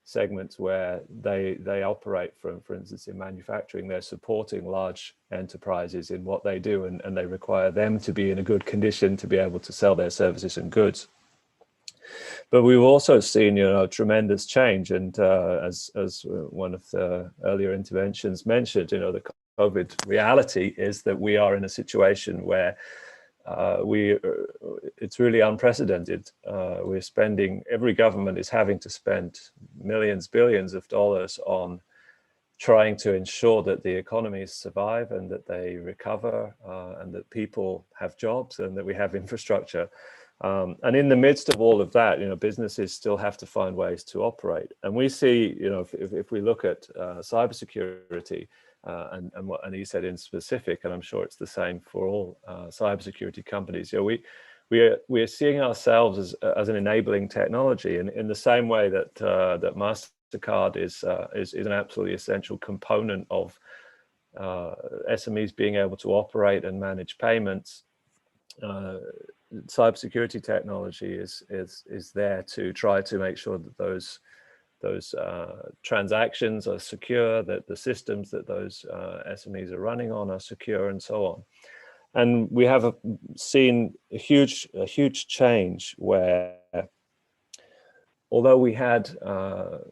segments where they operate from, for instance, in manufacturing, they're supporting large enterprises in what they do, and they require them to be in a good condition to be able to sell their services and goods. But we've also seen, tremendous change, and as one of the earlier interventions mentioned, the COVID reality is that we are in a situation where it's really unprecedented. We're spending, every government is having to spend millions, billions of dollars on trying to ensure that the economies survive and that they recover, and that people have jobs and that we have infrastructure. And in the midst of all of that, businesses still have to find ways to operate. And we see, if we look at cybersecurity, and what Annie said in specific, and I'm sure it's the same for all cybersecurity companies, we are seeing ourselves as an enabling technology, and in the same way that that MasterCard is an absolutely essential component of SMEs being able to operate and manage payments. Cybersecurity technology is there to try to make sure that those transactions are secure, that the systems that those SMEs are running on are secure, and so on. And we have seen a huge change where, although we had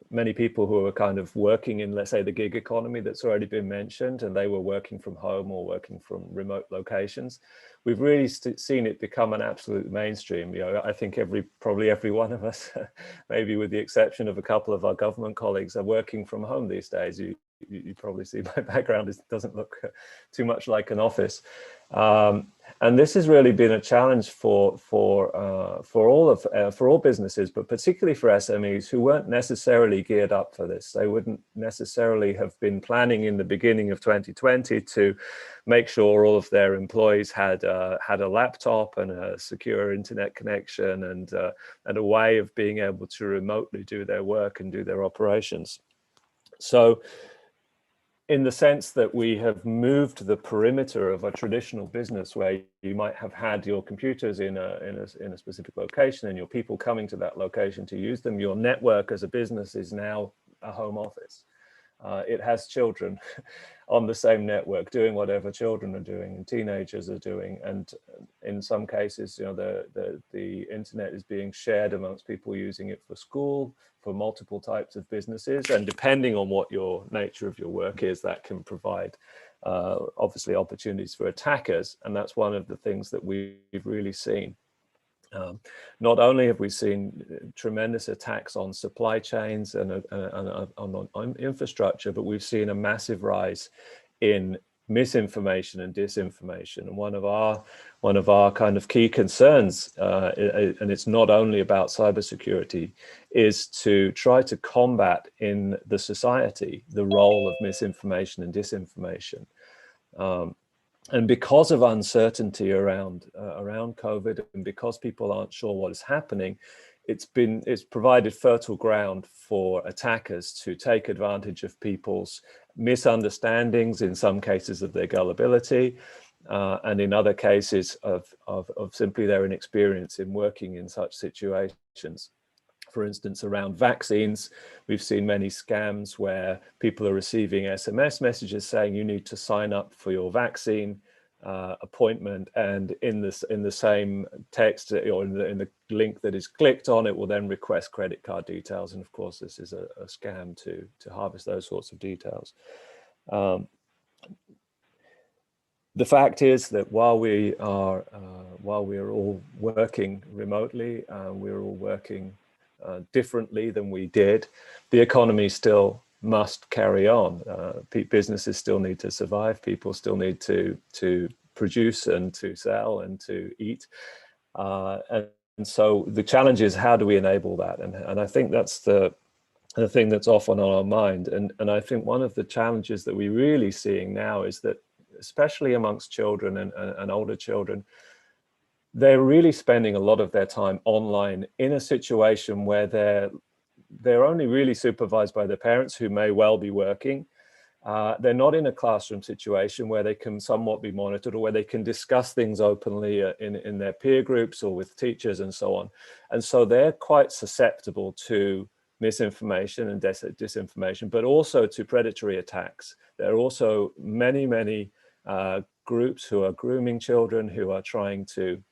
many people who were kind of working in, let's say, the gig economy that's already been mentioned, and they were working from home or working from remote locations, we've really seen it become an absolute mainstream. I think probably every one of us, maybe with the exception of a couple of our government colleagues, are working from home these days. You probably see my background doesn't look too much like an office. And this has really been a challenge for all businesses, but particularly for SMEs who weren't necessarily geared up for this. They wouldn't necessarily have been planning in the beginning of 2020 to make sure all of their employees had a laptop and a secure internet connection and a way of being able to remotely do their work and do their operations. So, in the sense that we have moved the perimeter of a traditional business where you might have had your computers in a specific location and your people coming to that location to use them, your network as a business is now a home office. It has children on the same network doing whatever children are doing and teenagers are doing, and in some cases, the internet is being shared amongst people using it for school, for multiple types of businesses, and depending on what your nature of your work is, that can provide obviously opportunities for attackers, and that's one of the things that we've really seen. Not only have we seen tremendous attacks on supply chains and on infrastructure, but we've seen a massive rise in misinformation and disinformation. And one of our kind of key concerns, and it's not only about cybersecurity, is to try to combat in the society the role of misinformation and disinformation. And because of uncertainty around COVID, and because people aren't sure what is happening, it's provided fertile ground for attackers to take advantage of people's misunderstandings, in some cases of their gullibility, and in other cases of simply their inexperience in working in such situations. For instance, around vaccines, we've seen many scams where people are receiving SMS messages saying you need to sign up for your vaccine appointment, and in the same text or in the link that is clicked on, it will then request credit card details. And of course, this is a scam to harvest those sorts of details. The fact is that while we are all working remotely, we're all working differently than we did, the economy still must carry on. Businesses still need to survive. People still need to produce and to sell and to eat. And so the challenge is, how do we enable that? And I think that's the thing that's often on our mind. And I think one of the challenges that we're really seeing now is that, especially amongst children and older children, they're really spending a lot of their time online in a situation where they're only really supervised by their parents, who may well be working, They're not in a classroom situation where they can somewhat be monitored or where they can discuss things openly in their peer groups or with teachers and so on. And so they're quite susceptible to misinformation and disinformation, but also to predatory attacks. There are also many groups who are grooming children, who are trying to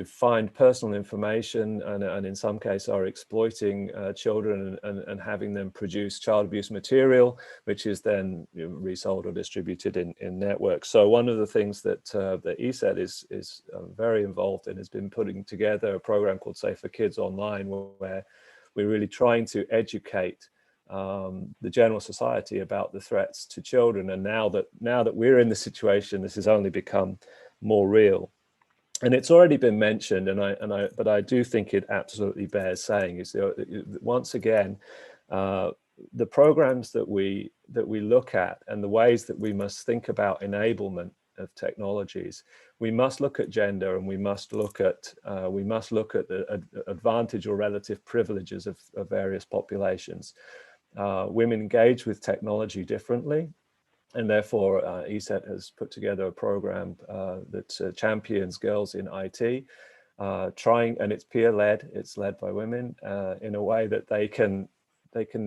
find personal information and in some cases are exploiting children and having them produce child abuse material, which is then resold or distributed in networks. So one of the things that the ESET is very involved in has been putting together a program called Safer Kids Online, where we're really trying to educate the general society about the threats to children. And now that we're in the situation, this has only become more real. And it's already been mentioned, but I do think it absolutely bears saying is once again, the programs that we look at and the ways that we must think about enablement of technologies, we must look at gender, and we must look at the advantage or relative privileges of various populations. Women engage with technology differently. And therefore, ESET has put together a program that champions girls in IT, and it's peer-led, it's led by women in a way that they can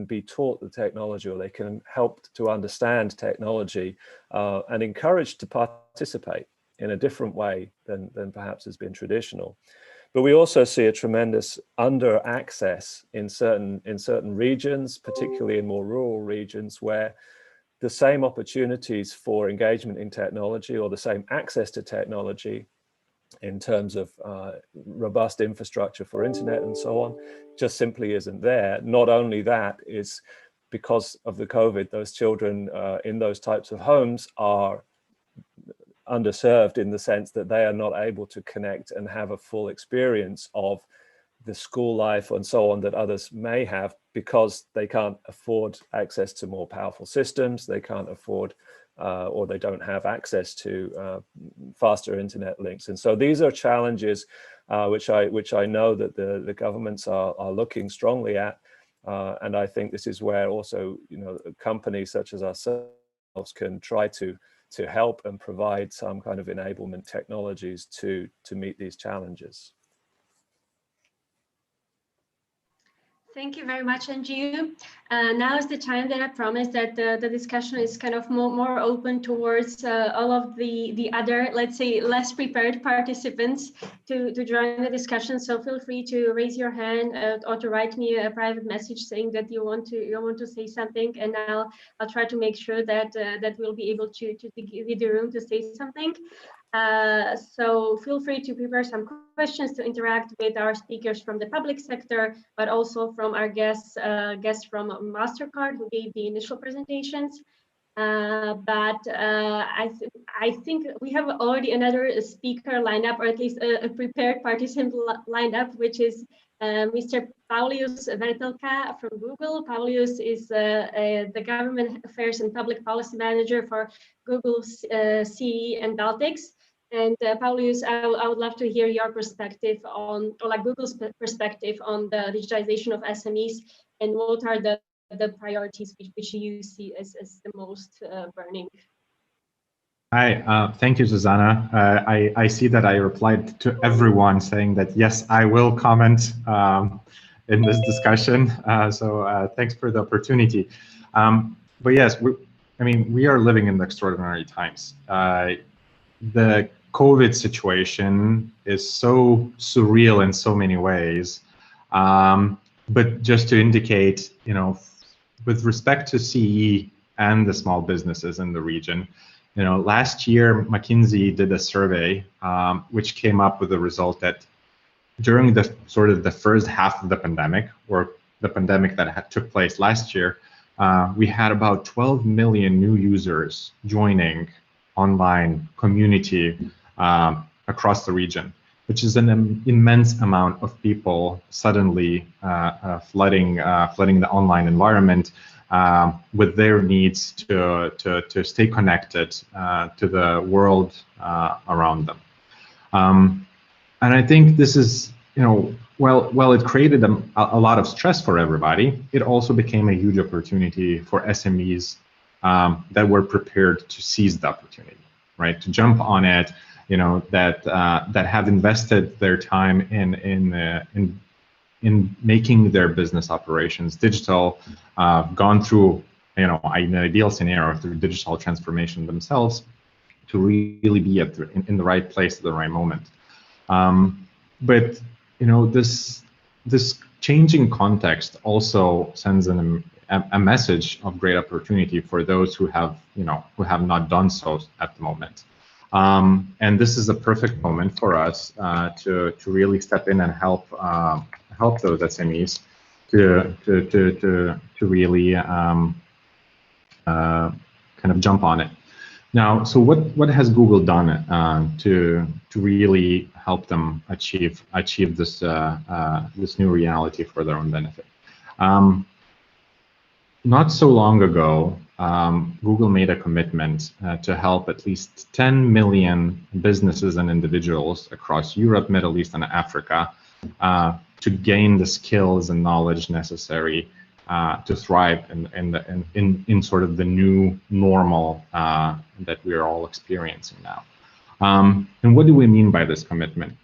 be taught the technology, or they can help to understand technology and encouraged to participate in a different way than perhaps has been traditional. But we also see a tremendous under access in certain regions, particularly in more rural regions, where the same opportunities for engagement in technology, or the same access to technology in terms of robust infrastructure for internet and so on, just simply isn't there. Not only that, is because of the COVID, those children in those types of homes are underserved in the sense that they are not able to connect and have a full experience of the school life and so on that others may have, because they can't afford access to more powerful systems, they can't afford or they don't have access to faster internet links. And so these are challenges which I know that the governments are looking strongly at, and I think this is where also companies such as ourselves can try to help and provide some kind of enablement technologies to meet these challenges. Thank you very much, Andrew. Now is the time that I promised that the discussion is kind of more open towards all of the other, let's say, less prepared participants to join the discussion. So feel free to raise your hand or to write me a private message saying that you want to say something, and I'll try to make sure that we'll be able to give you the room to say something. So feel free to prepare some questions to interact with our speakers from the public sector, but also from our guests from MasterCard who gave the initial presentations. But I think we have already another speaker lined up, or at least a prepared participant lined up, which is Mr. Paulius Vertelka from Google. Paulius is the Government Affairs and Public Policy Manager for Google's CE and Baltics. And Paulius, I would love to hear your perspective on, or like Google's perspective on the digitization of SMEs, and what are the priorities which you see as the most burning. Hi, thank you, Susanna. I see that I replied to everyone saying that, yes, I will comment in this discussion. So thanks for the opportunity. But yes, we are living in extraordinary times. The COVID situation is so surreal in so many ways. But just to indicate, with respect to CE and the small businesses in the region, last year McKinsey did a survey which came up with the result that during the first half of the pandemic, or the pandemic that took place last year, we had about 12 million new users joining online community across the region, which is an immense amount of people suddenly flooding the online environment with their needs to stay connected to the world around them. And I think this is, while it created a lot of stress for everybody, it also became a huge opportunity for SMEs that were prepared to seize the opportunity, right? To jump on it, you know, that have invested their time in making their business operations digital, gone through, you know, in an ideal scenario, through digital transformation themselves, to really be in the right place at the right moment. But you know, this changing context also sends a message of great opportunity for those who have not done so at the moment. And this is a perfect moment for us to really step in and help those SMEs to really kind of jump on it. Now, so what has Google done to really help them achieve this this new reality for their own benefit? Not so long ago, Google made a commitment to help at least 10 million businesses and individuals across Europe, Middle East, and Africa to gain the skills and knowledge necessary to thrive in sort of the new normal that we are all experiencing now. And what do we mean by this commitment?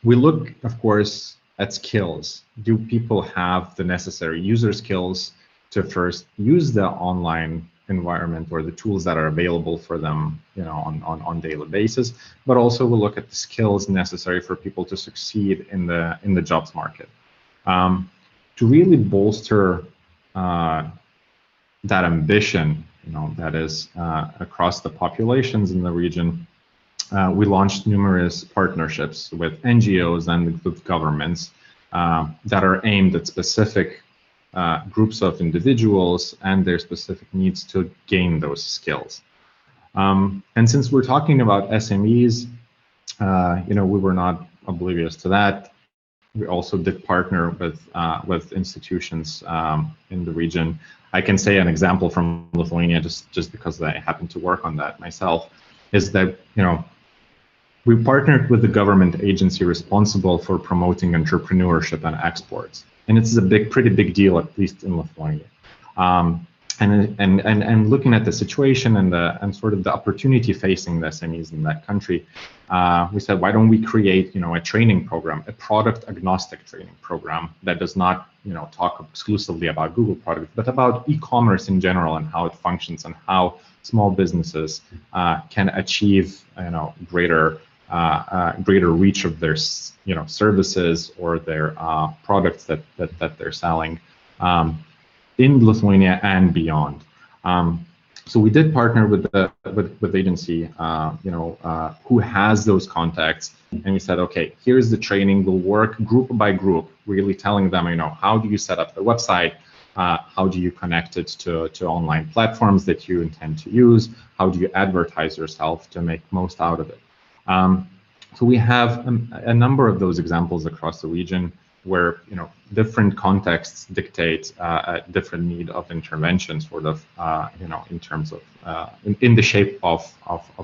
We look, of course, at skills. Do people have the necessary user skills to first use the online environment or the tools that are available for them, you know, on daily basis? But also we look at the skills necessary for people to succeed in the jobs market. To really bolster that ambition, you know, that is across the populations in the region, we launched numerous partnerships with NGOs and with governments that are aimed at specific groups of individuals and their specific needs to gain those skills. And since we're talking about SMEs, you know, we were not oblivious to that. We also did partner with institutions in the region. I can say an example from Lithuania, just because I happen to work on that myself, is that, you know, we partnered with the government agency responsible for promoting entrepreneurship and exports, and it's a pretty big deal, at least in Lithuania. And looking at the situation and sort of the opportunity facing the SMEs in that country, we said, why don't we create, you know, a training program, a product agnostic training program that does not, you know, talk exclusively about Google products, but about e-commerce in general and how it functions and how small businesses can achieve, you know, greater reach of their, you know, services or their products that they're selling in Lithuania and beyond. So we did partner with the agency, you know, who has those contacts, and we said, okay, here's the training. We'll work group by group, really telling them, you know, how do you set up the website? How do you connect it to online platforms that you intend to use? How do you advertise yourself to make most out of it? So we have a number of those examples across the region where, you know, different contexts dictate a different need of intervention, sort of, you know, in terms of in the shape of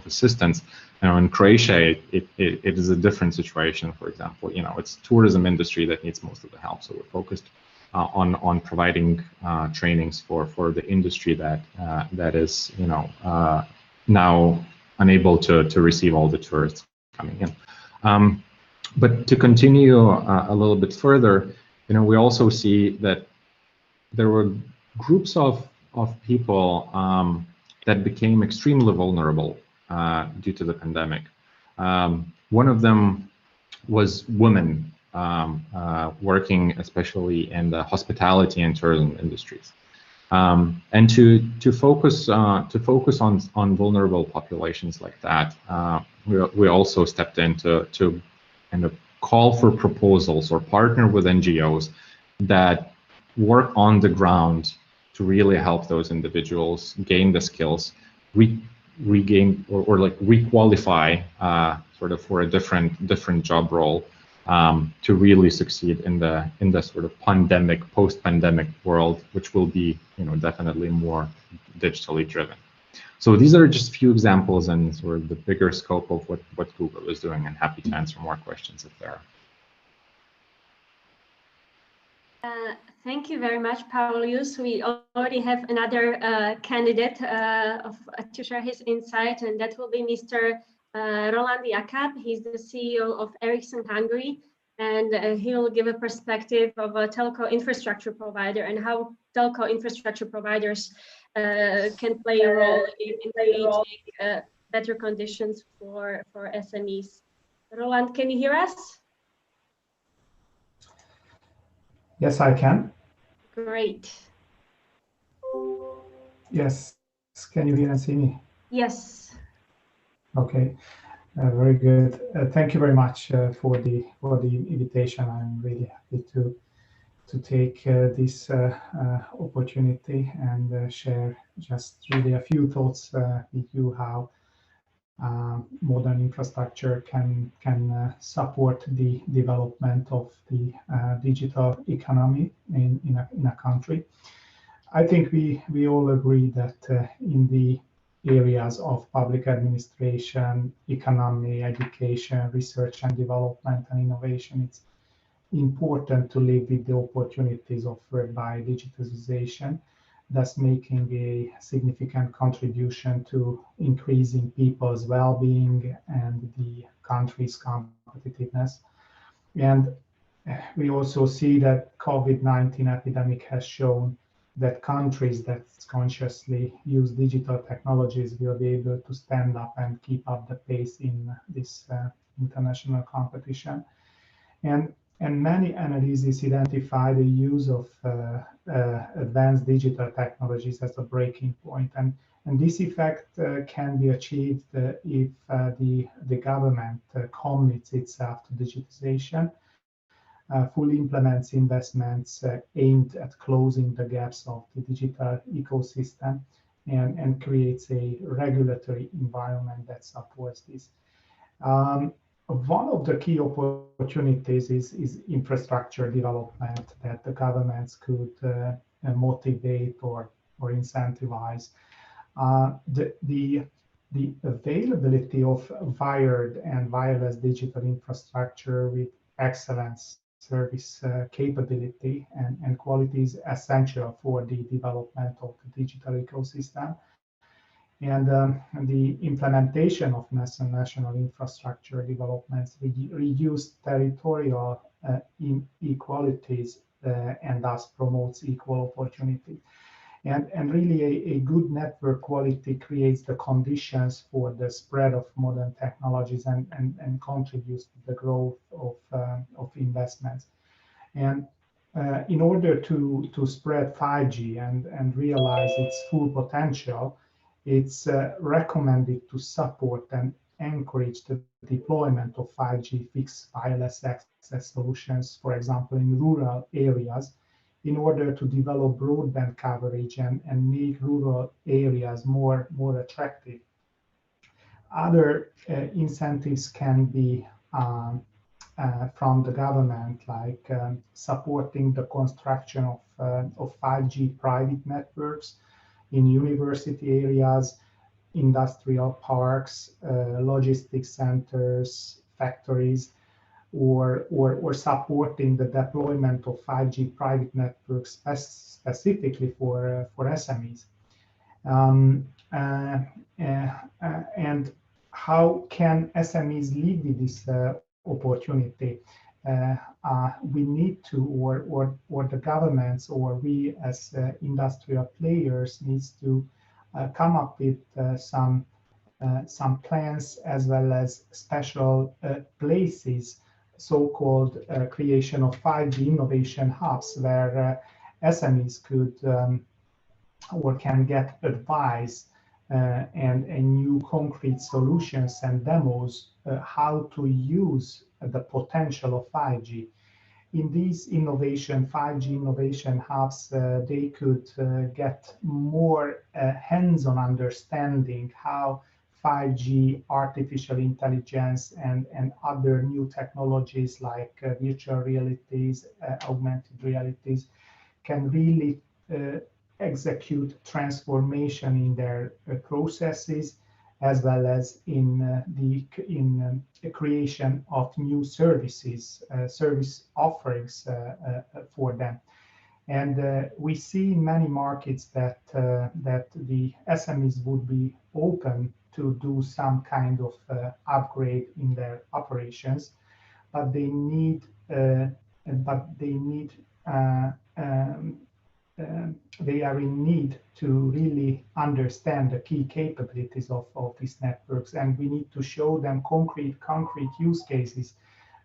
assistance. You know, in Croatia, it is a different situation. For example, you know, it's tourism industry that needs most of the help, so we're focused on providing trainings for the industry that is, you know, now unable to receive all the tourists coming in. But to continue a little bit further, you know, we also see that there were groups of people that became extremely vulnerable due to the pandemic. One of them was women working especially in the hospitality and tourism industries. And to focus on vulnerable populations like that, we also stepped in to kind of call for proposals or partner with NGOs that work on the ground to really help those individuals gain the skills, regain or like requalify sort of for a different job role to really succeed in the sort of post-pandemic world, which will be, you know, definitely more digitally driven. So these are just a few examples and sort of the bigger scope of what Google is doing, and happy to answer more questions if there are. Thank you very much, Paulius. We already have another candidate to share his insight, and that will be Mr. Roland Akap. He's the CEO of Ericsson Hungary, and he'll give a perspective of a telco infrastructure provider and how telco infrastructure providers can play a role in creating better conditions for SMEs. Roland, can you hear us? Yes, I can. Great. Yes. Can you hear and see me? Yes. Okay. Very good. Thank you very much for the invitation. I'm really happy to take this opportunity and share just really a few thoughts with you how modern infrastructure can support the development of the digital economy in a country. I think we all agree that in the areas of public administration, economy, education, research and development and innovation, it's important to live with the opportunities offered by digitalization, thus making a significant contribution to increasing people's well-being and the country's competitiveness. And we also see that COVID-19 epidemic has shown that countries that consciously use digital technologies will be able to stand up and keep up the pace in this international competition. And many analyses identify the use of advanced digital technologies as a breaking point. And this effect can be achieved if the government commits itself to digitization, fully implements investments aimed at closing the gaps of the digital ecosystem, and creates a regulatory environment that supports this. One of the key opportunities is infrastructure development that the governments could motivate or incentivize. The availability of wired and wireless digital infrastructure with excellence, service capability and quality is essential for the development of the digital ecosystem. And the implementation of national infrastructure developments reduce territorial inequalities and thus promotes equal opportunity. And really a good network quality creates the conditions for the spread of modern technologies and contributes to the growth of investments. And in order to spread 5G and realize its full potential, it's recommended to support and encourage the deployment of 5G fixed wireless access solutions, for example, in rural areas, in order to develop broadband coverage and make rural areas more attractive. Other incentives can be from the government, like supporting the construction of 5G private networks in university areas, industrial parks, logistics centers, factories, or supporting the deployment of 5G private networks specifically for SMEs. And how can SMEs lead with this opportunity? We need to, or the governments, or we as industrial players needs to come up with some plans as well as special places, so-called creation of 5G innovation hubs, where SMEs could or can get advice and new concrete solutions and demos how to use the potential of 5G. In these 5G innovation hubs, they could get more hands-on understanding how 5G, artificial intelligence, and other new technologies like virtual realities, augmented realities can really execute transformation in their processes, as well as in the creation of new services, service offerings for them. And we see in many markets that that the SMEs would be open to do some kind of upgrade in their operations, but they need they are in need to really understand the key capabilities of these networks, and we need to show them concrete use cases.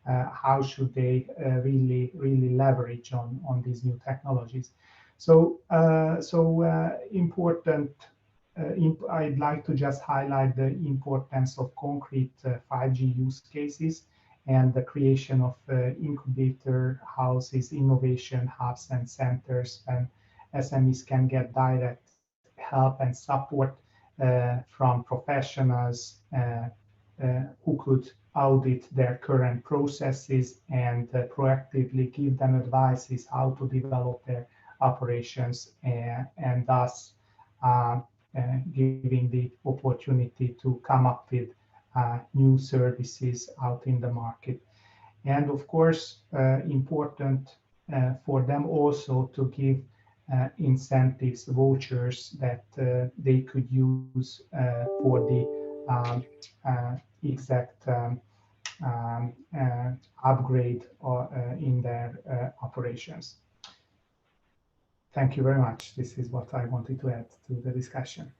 How should they really leverage on these new technologies? So important. I'd like to just highlight the importance of concrete 5G use cases and the creation of incubator houses, innovation hubs and centers, and SMEs can get direct help and support from professionals who could audit their current processes and proactively give them advices how to develop their operations, and thus giving the opportunity to come up with new services out in the market. And of course, important for them also to give incentives, vouchers that they could use for the exact upgrade in their operations. Thank you very much. This is what I wanted to add to the discussion.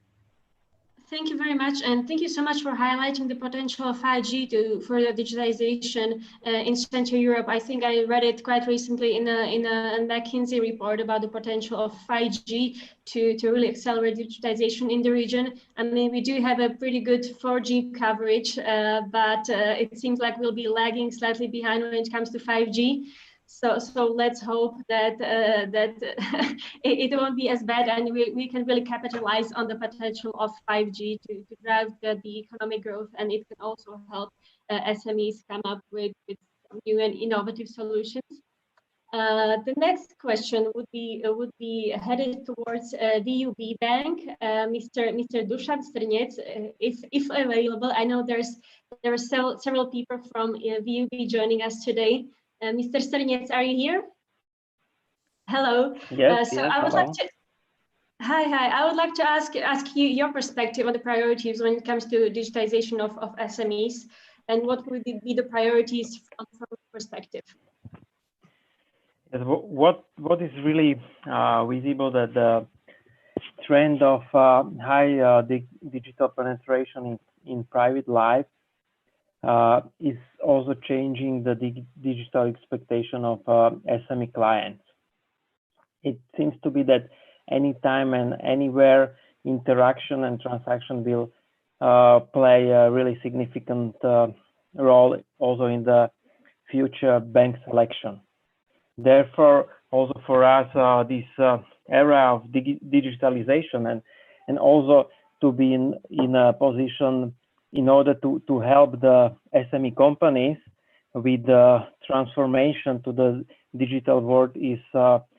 Thank you very much, and thank you so much for highlighting the potential of 5G to further digitalization in Central Europe. I think I read it quite recently in a McKinsey report about the potential of 5G to really accelerate digitalization in the region. I mean, we do have a pretty good 4G coverage, but it seems like we'll be lagging slightly behind when it comes to 5G. So let's hope that it won't be as bad, and we can really capitalize on the potential of 5G to drive the economic growth, and it can also help SMEs come up with new and innovative solutions. The next question would be headed towards VUB Bank. Mr. Dušan Strnec, if available. I know there are several people from VUB joining us today. Mr. Strnec, are you here? Hello. Yes, So yes, I would hello. like to. Hi. I would like to ask you your perspective on the priorities when it comes to digitization of SMEs, and what would be the priorities from your perspective? Yes, what is really visible that the trend of high digital penetration in private life is also changing the digital expectation of SME clients. It seems to be that anytime and anywhere interaction and transaction will play a really significant role also in the future bank selection. Therefore, also for us, this era of digitalization and also to be in a position in order to help the SME companies with the transformation to the digital world is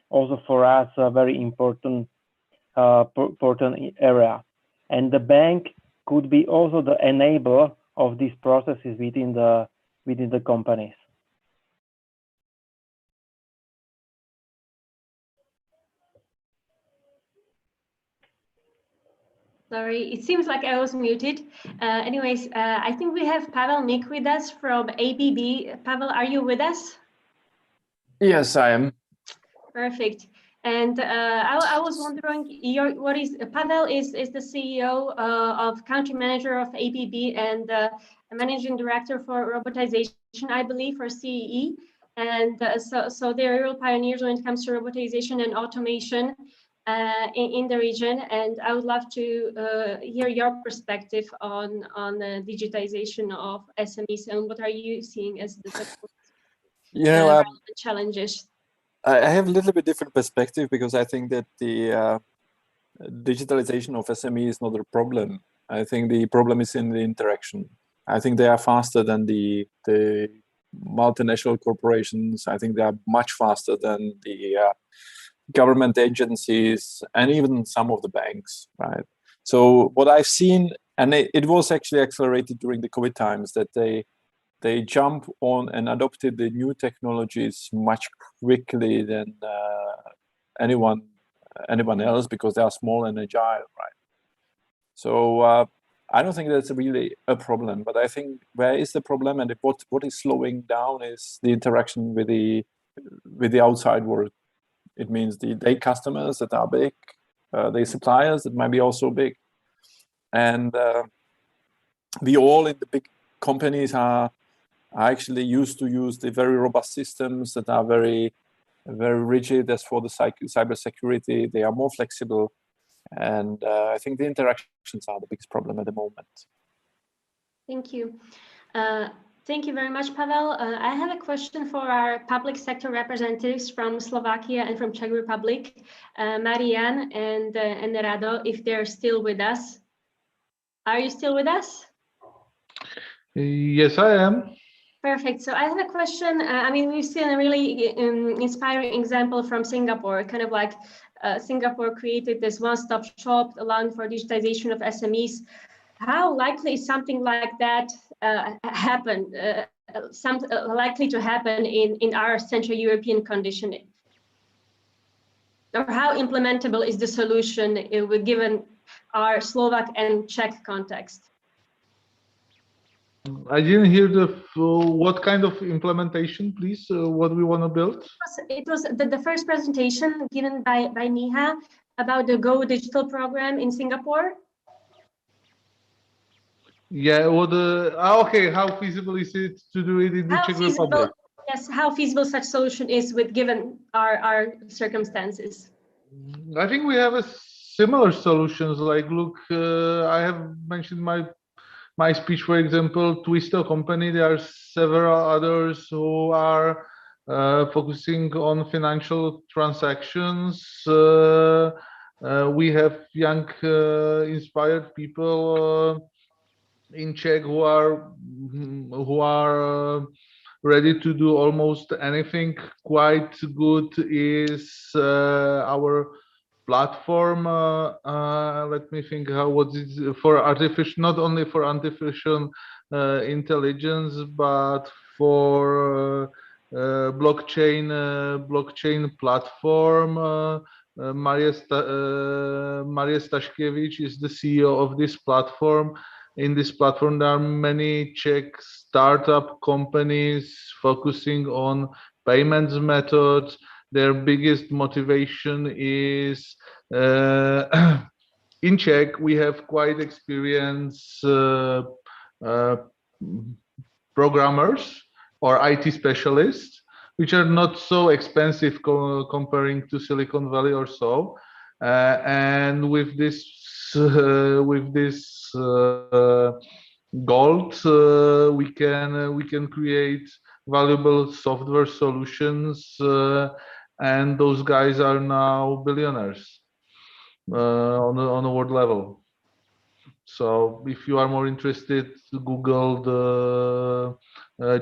also for us a very important area. And the bank could be also the enabler of these processes within the companies. Sorry, it seems like I was muted. Anyways, I think we have Pavel Nik with us from ABB. Pavel, are you with us? Yes, I am. Perfect. And I was wondering, Pavel is the CEO of country manager of ABB and managing director for robotization, I believe, for CEE. And so they're real pioneers when it comes to robotization and automation in the region. And I would love to hear your perspective on the digitization of SMEs, and what are you seeing as the challenges? I have a little bit different perspective, because I think that the digitalization of SME is not a problem. I think the problem is in the interaction. I think they are faster than the multinational corporations. I think they are much faster than the government agencies and even some of the banks, right? So what I've seen, and it was actually accelerated during the COVID times, that they jump on and adopted the new technologies much quickly than anyone else because they are small and agile, right? So I don't think that's really a problem, but I think where is the problem and what is slowing down is the interaction with the outside world. It means the customers that are big, the suppliers that might be also big, and we all in the big companies are actually used to use the very robust systems that are very rigid. As for the cyber security, they are more flexible. And I think the interactions are the biggest problem at the moment. Thank you. Thank you very much, Pavel. I have a question for our public sector representatives from Slovakia and from Czech Republic, Marian and Rado, if they're still with us. Are you still with us? Yes, I am. Perfect. So I have a question. I mean, we've seen a really inspiring example from Singapore, kind of like Singapore created this one-stop shop allowing for digitization of SMEs. How likely is something like that likely to happen in our Central European condition? Or how implementable is the solution given our Slovak and Czech context? I didn't hear what kind of implementation, please. What we want to build? It was the first presentation given by Miha about the Go Digital program in Singapore. Yeah, okay, how feasible is it to do it in the Czech Republic? Yes, how feasible such solution is given our circumstances? I think we have similar solutions. Like, look, I have mentioned my speech, for example, Twisto company. There are several others who are focusing on financial transactions. We have young, inspired people in Czech who are ready to do almost anything. Quite good is our platform. Let me think what is for artificial, not only for artificial intelligence, but for blockchain platform. Maria Stashkevich is the CEO of this platform. In this platform, there are many Czech startup companies focusing on payments methods. Their biggest motivation is in Czech, we have quite experienced programmers or IT specialists, which are not so expensive comparing to Silicon Valley or so. And with this gold, we can create valuable software solutions, and those guys are now billionaires on a world level. So if you are more interested, Google the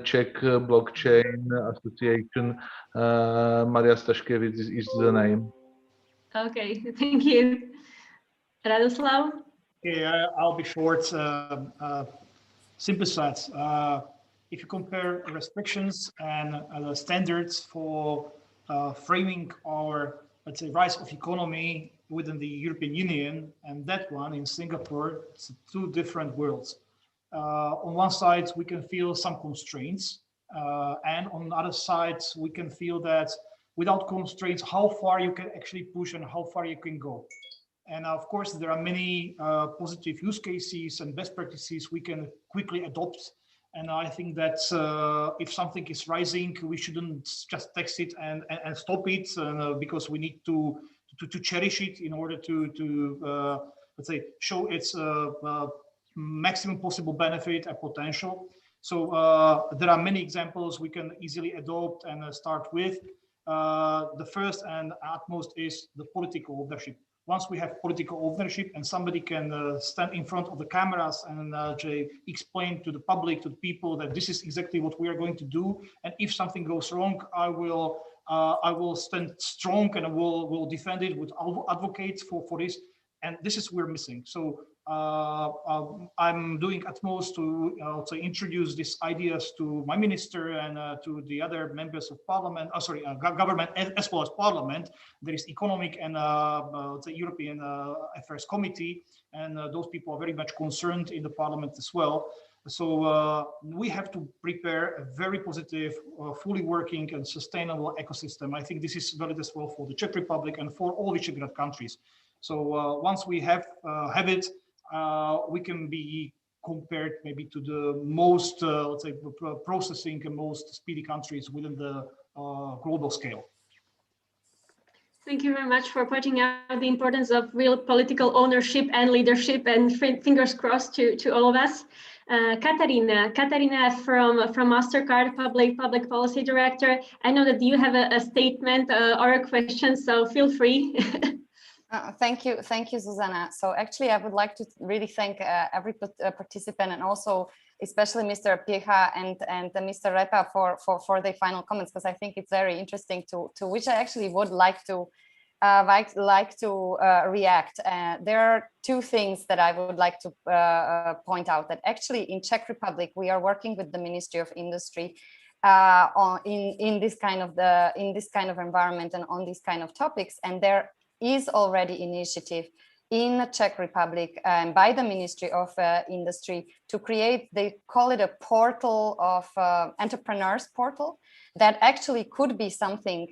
Czech Blockchain Association. Maria Stashkevich is the name. Okay, thank you. Radoslav? Yeah, I'll be short. Simple said, if you compare restrictions and standards for framing our, let's say, rise of economy within the European Union and that one in Singapore, it's two different worlds. On one side, we can feel some constraints, and on the other side, we can feel that without constraints, how far you can actually push and how far you can go. And of course, there are many positive use cases and best practices we can quickly adopt. And I think that if something is rising, we shouldn't just text it and stop it because we need to cherish it in order to let's say, show its maximum possible benefit and potential. So there are many examples we can easily adopt and start with. The first and utmost is the political ownership. Once we have political ownership and somebody can stand in front of the cameras and explain to the public, to the people that this is exactly what we are going to do, and if something goes wrong, I will stand strong and I will defend it with advocates for this. And this is we're missing. So I'm doing utmost to also introduce these ideas to my minister and to the other members of parliament, government as well as parliament. There is economic and the European Affairs Committee, and those people are very much concerned in the parliament as well. So we have to prepare a very positive, fully working and sustainable ecosystem. I think this is valid as well for the Czech Republic and for all Visegrad countries. So once we have it, we can be compared maybe to the most, let's say, processing and most speedy countries within the global scale. Thank you very much for pointing out the importance of real political ownership and leadership, and fingers crossed to all of us. Katarina from MasterCard, Public Policy Director. I know that you have a statement or a question, so feel free. Thank you, Susanna. So actually, I would like to really thank every participant, and also especially Mr. Piecha and Mr. Repa for their final comments, because I think it's very interesting to which I actually would like to react. There are two things that I would like to point out. That actually in Czech Republic we are working with the Ministry of Industry in this kind of environment and on these kind of topics, and there is already initiative in the Czech Republic by the Ministry of Industry to create, they call it a portal of entrepreneurs portal, that actually could be something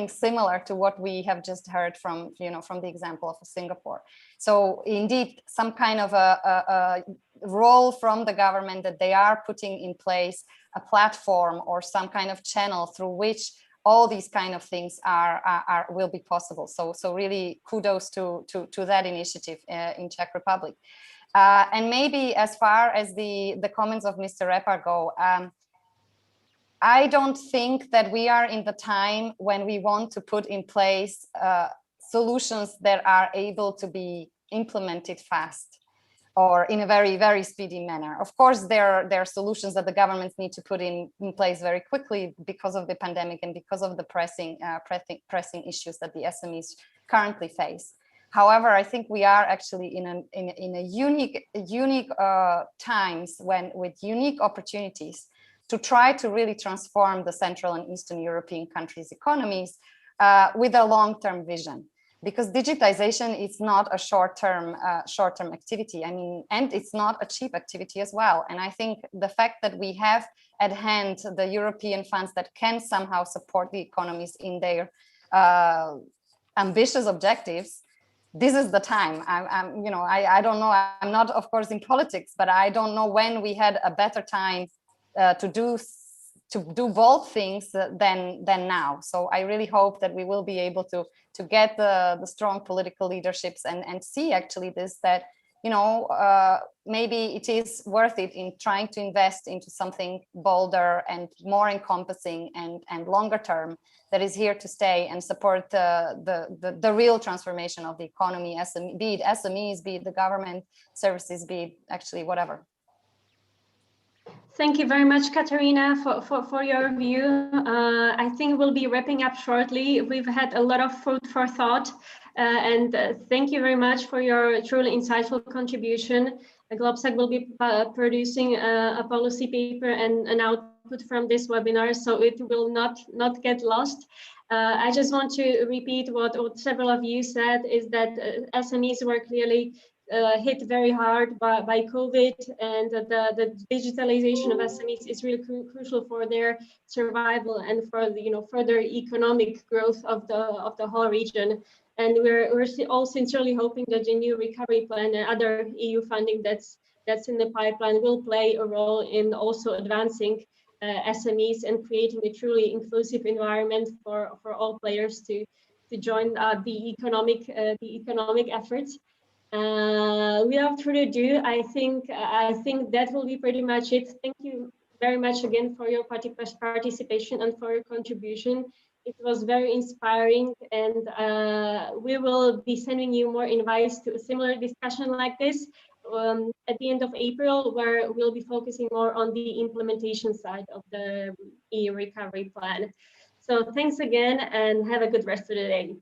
similar to what we have just heard from the example of Singapore. So indeed, some kind of a role from the government that they are putting in place a platform or some kind of channel through which all these kind of things will be possible. So really kudos to that initiative in Czech Republic. And maybe as far as the comments of Mr. Repa go, I don't think that we are in the time when we want to put in place solutions that are able to be implemented fast or in a very, very speedy manner. Of course, there are solutions that the governments need to put in place very quickly because of the pandemic and because of the pressing issues that the SMEs currently face. However, I think we are actually in a unique times with unique opportunities to try to really transform the Central and Eastern European countries' economies with a long-term vision. Because digitization is not a short-term activity. I mean, and it's not a cheap activity as well. And I think the fact that we have at hand the European funds that can somehow support the economies in their ambitious objectives, this is the time. I don't know. I'm not, of course, in politics, but I don't know when we had a better time to do bold things than now. So I really hope that we will be able to get the strong political leaderships and see actually this, that maybe it is worth it in trying to invest into something bolder and more encompassing and longer term that is here to stay and support the real transformation of the economy, be it SMEs, be it the government services, be it actually whatever. Thank you very much, Katarina, for your view. I think we'll be wrapping up shortly. We've had a lot of food for thought, and thank you very much for your truly insightful contribution. GLOBSEC will be producing a policy paper and an output from this webinar, so it will not get lost. I just want to repeat what several of you said, is that SMEs were clearly hit very hard by COVID, and the digitalization of SMEs is really crucial for their survival and for the further economic growth of the whole region. And we're all sincerely hoping that the new recovery plan and other EU funding that's in the pipeline will play a role in also advancing SMEs and creating a truly inclusive environment for all players to join the economic efforts. Without further ado, I think that will be pretty much it. Thank you very much again for your participation and for your contribution. It was very inspiring, and we will be sending you more invites to a similar discussion like this at the end of April, where we'll be focusing more on the implementation side of the EU recovery plan. So thanks again, and have a good rest of the day.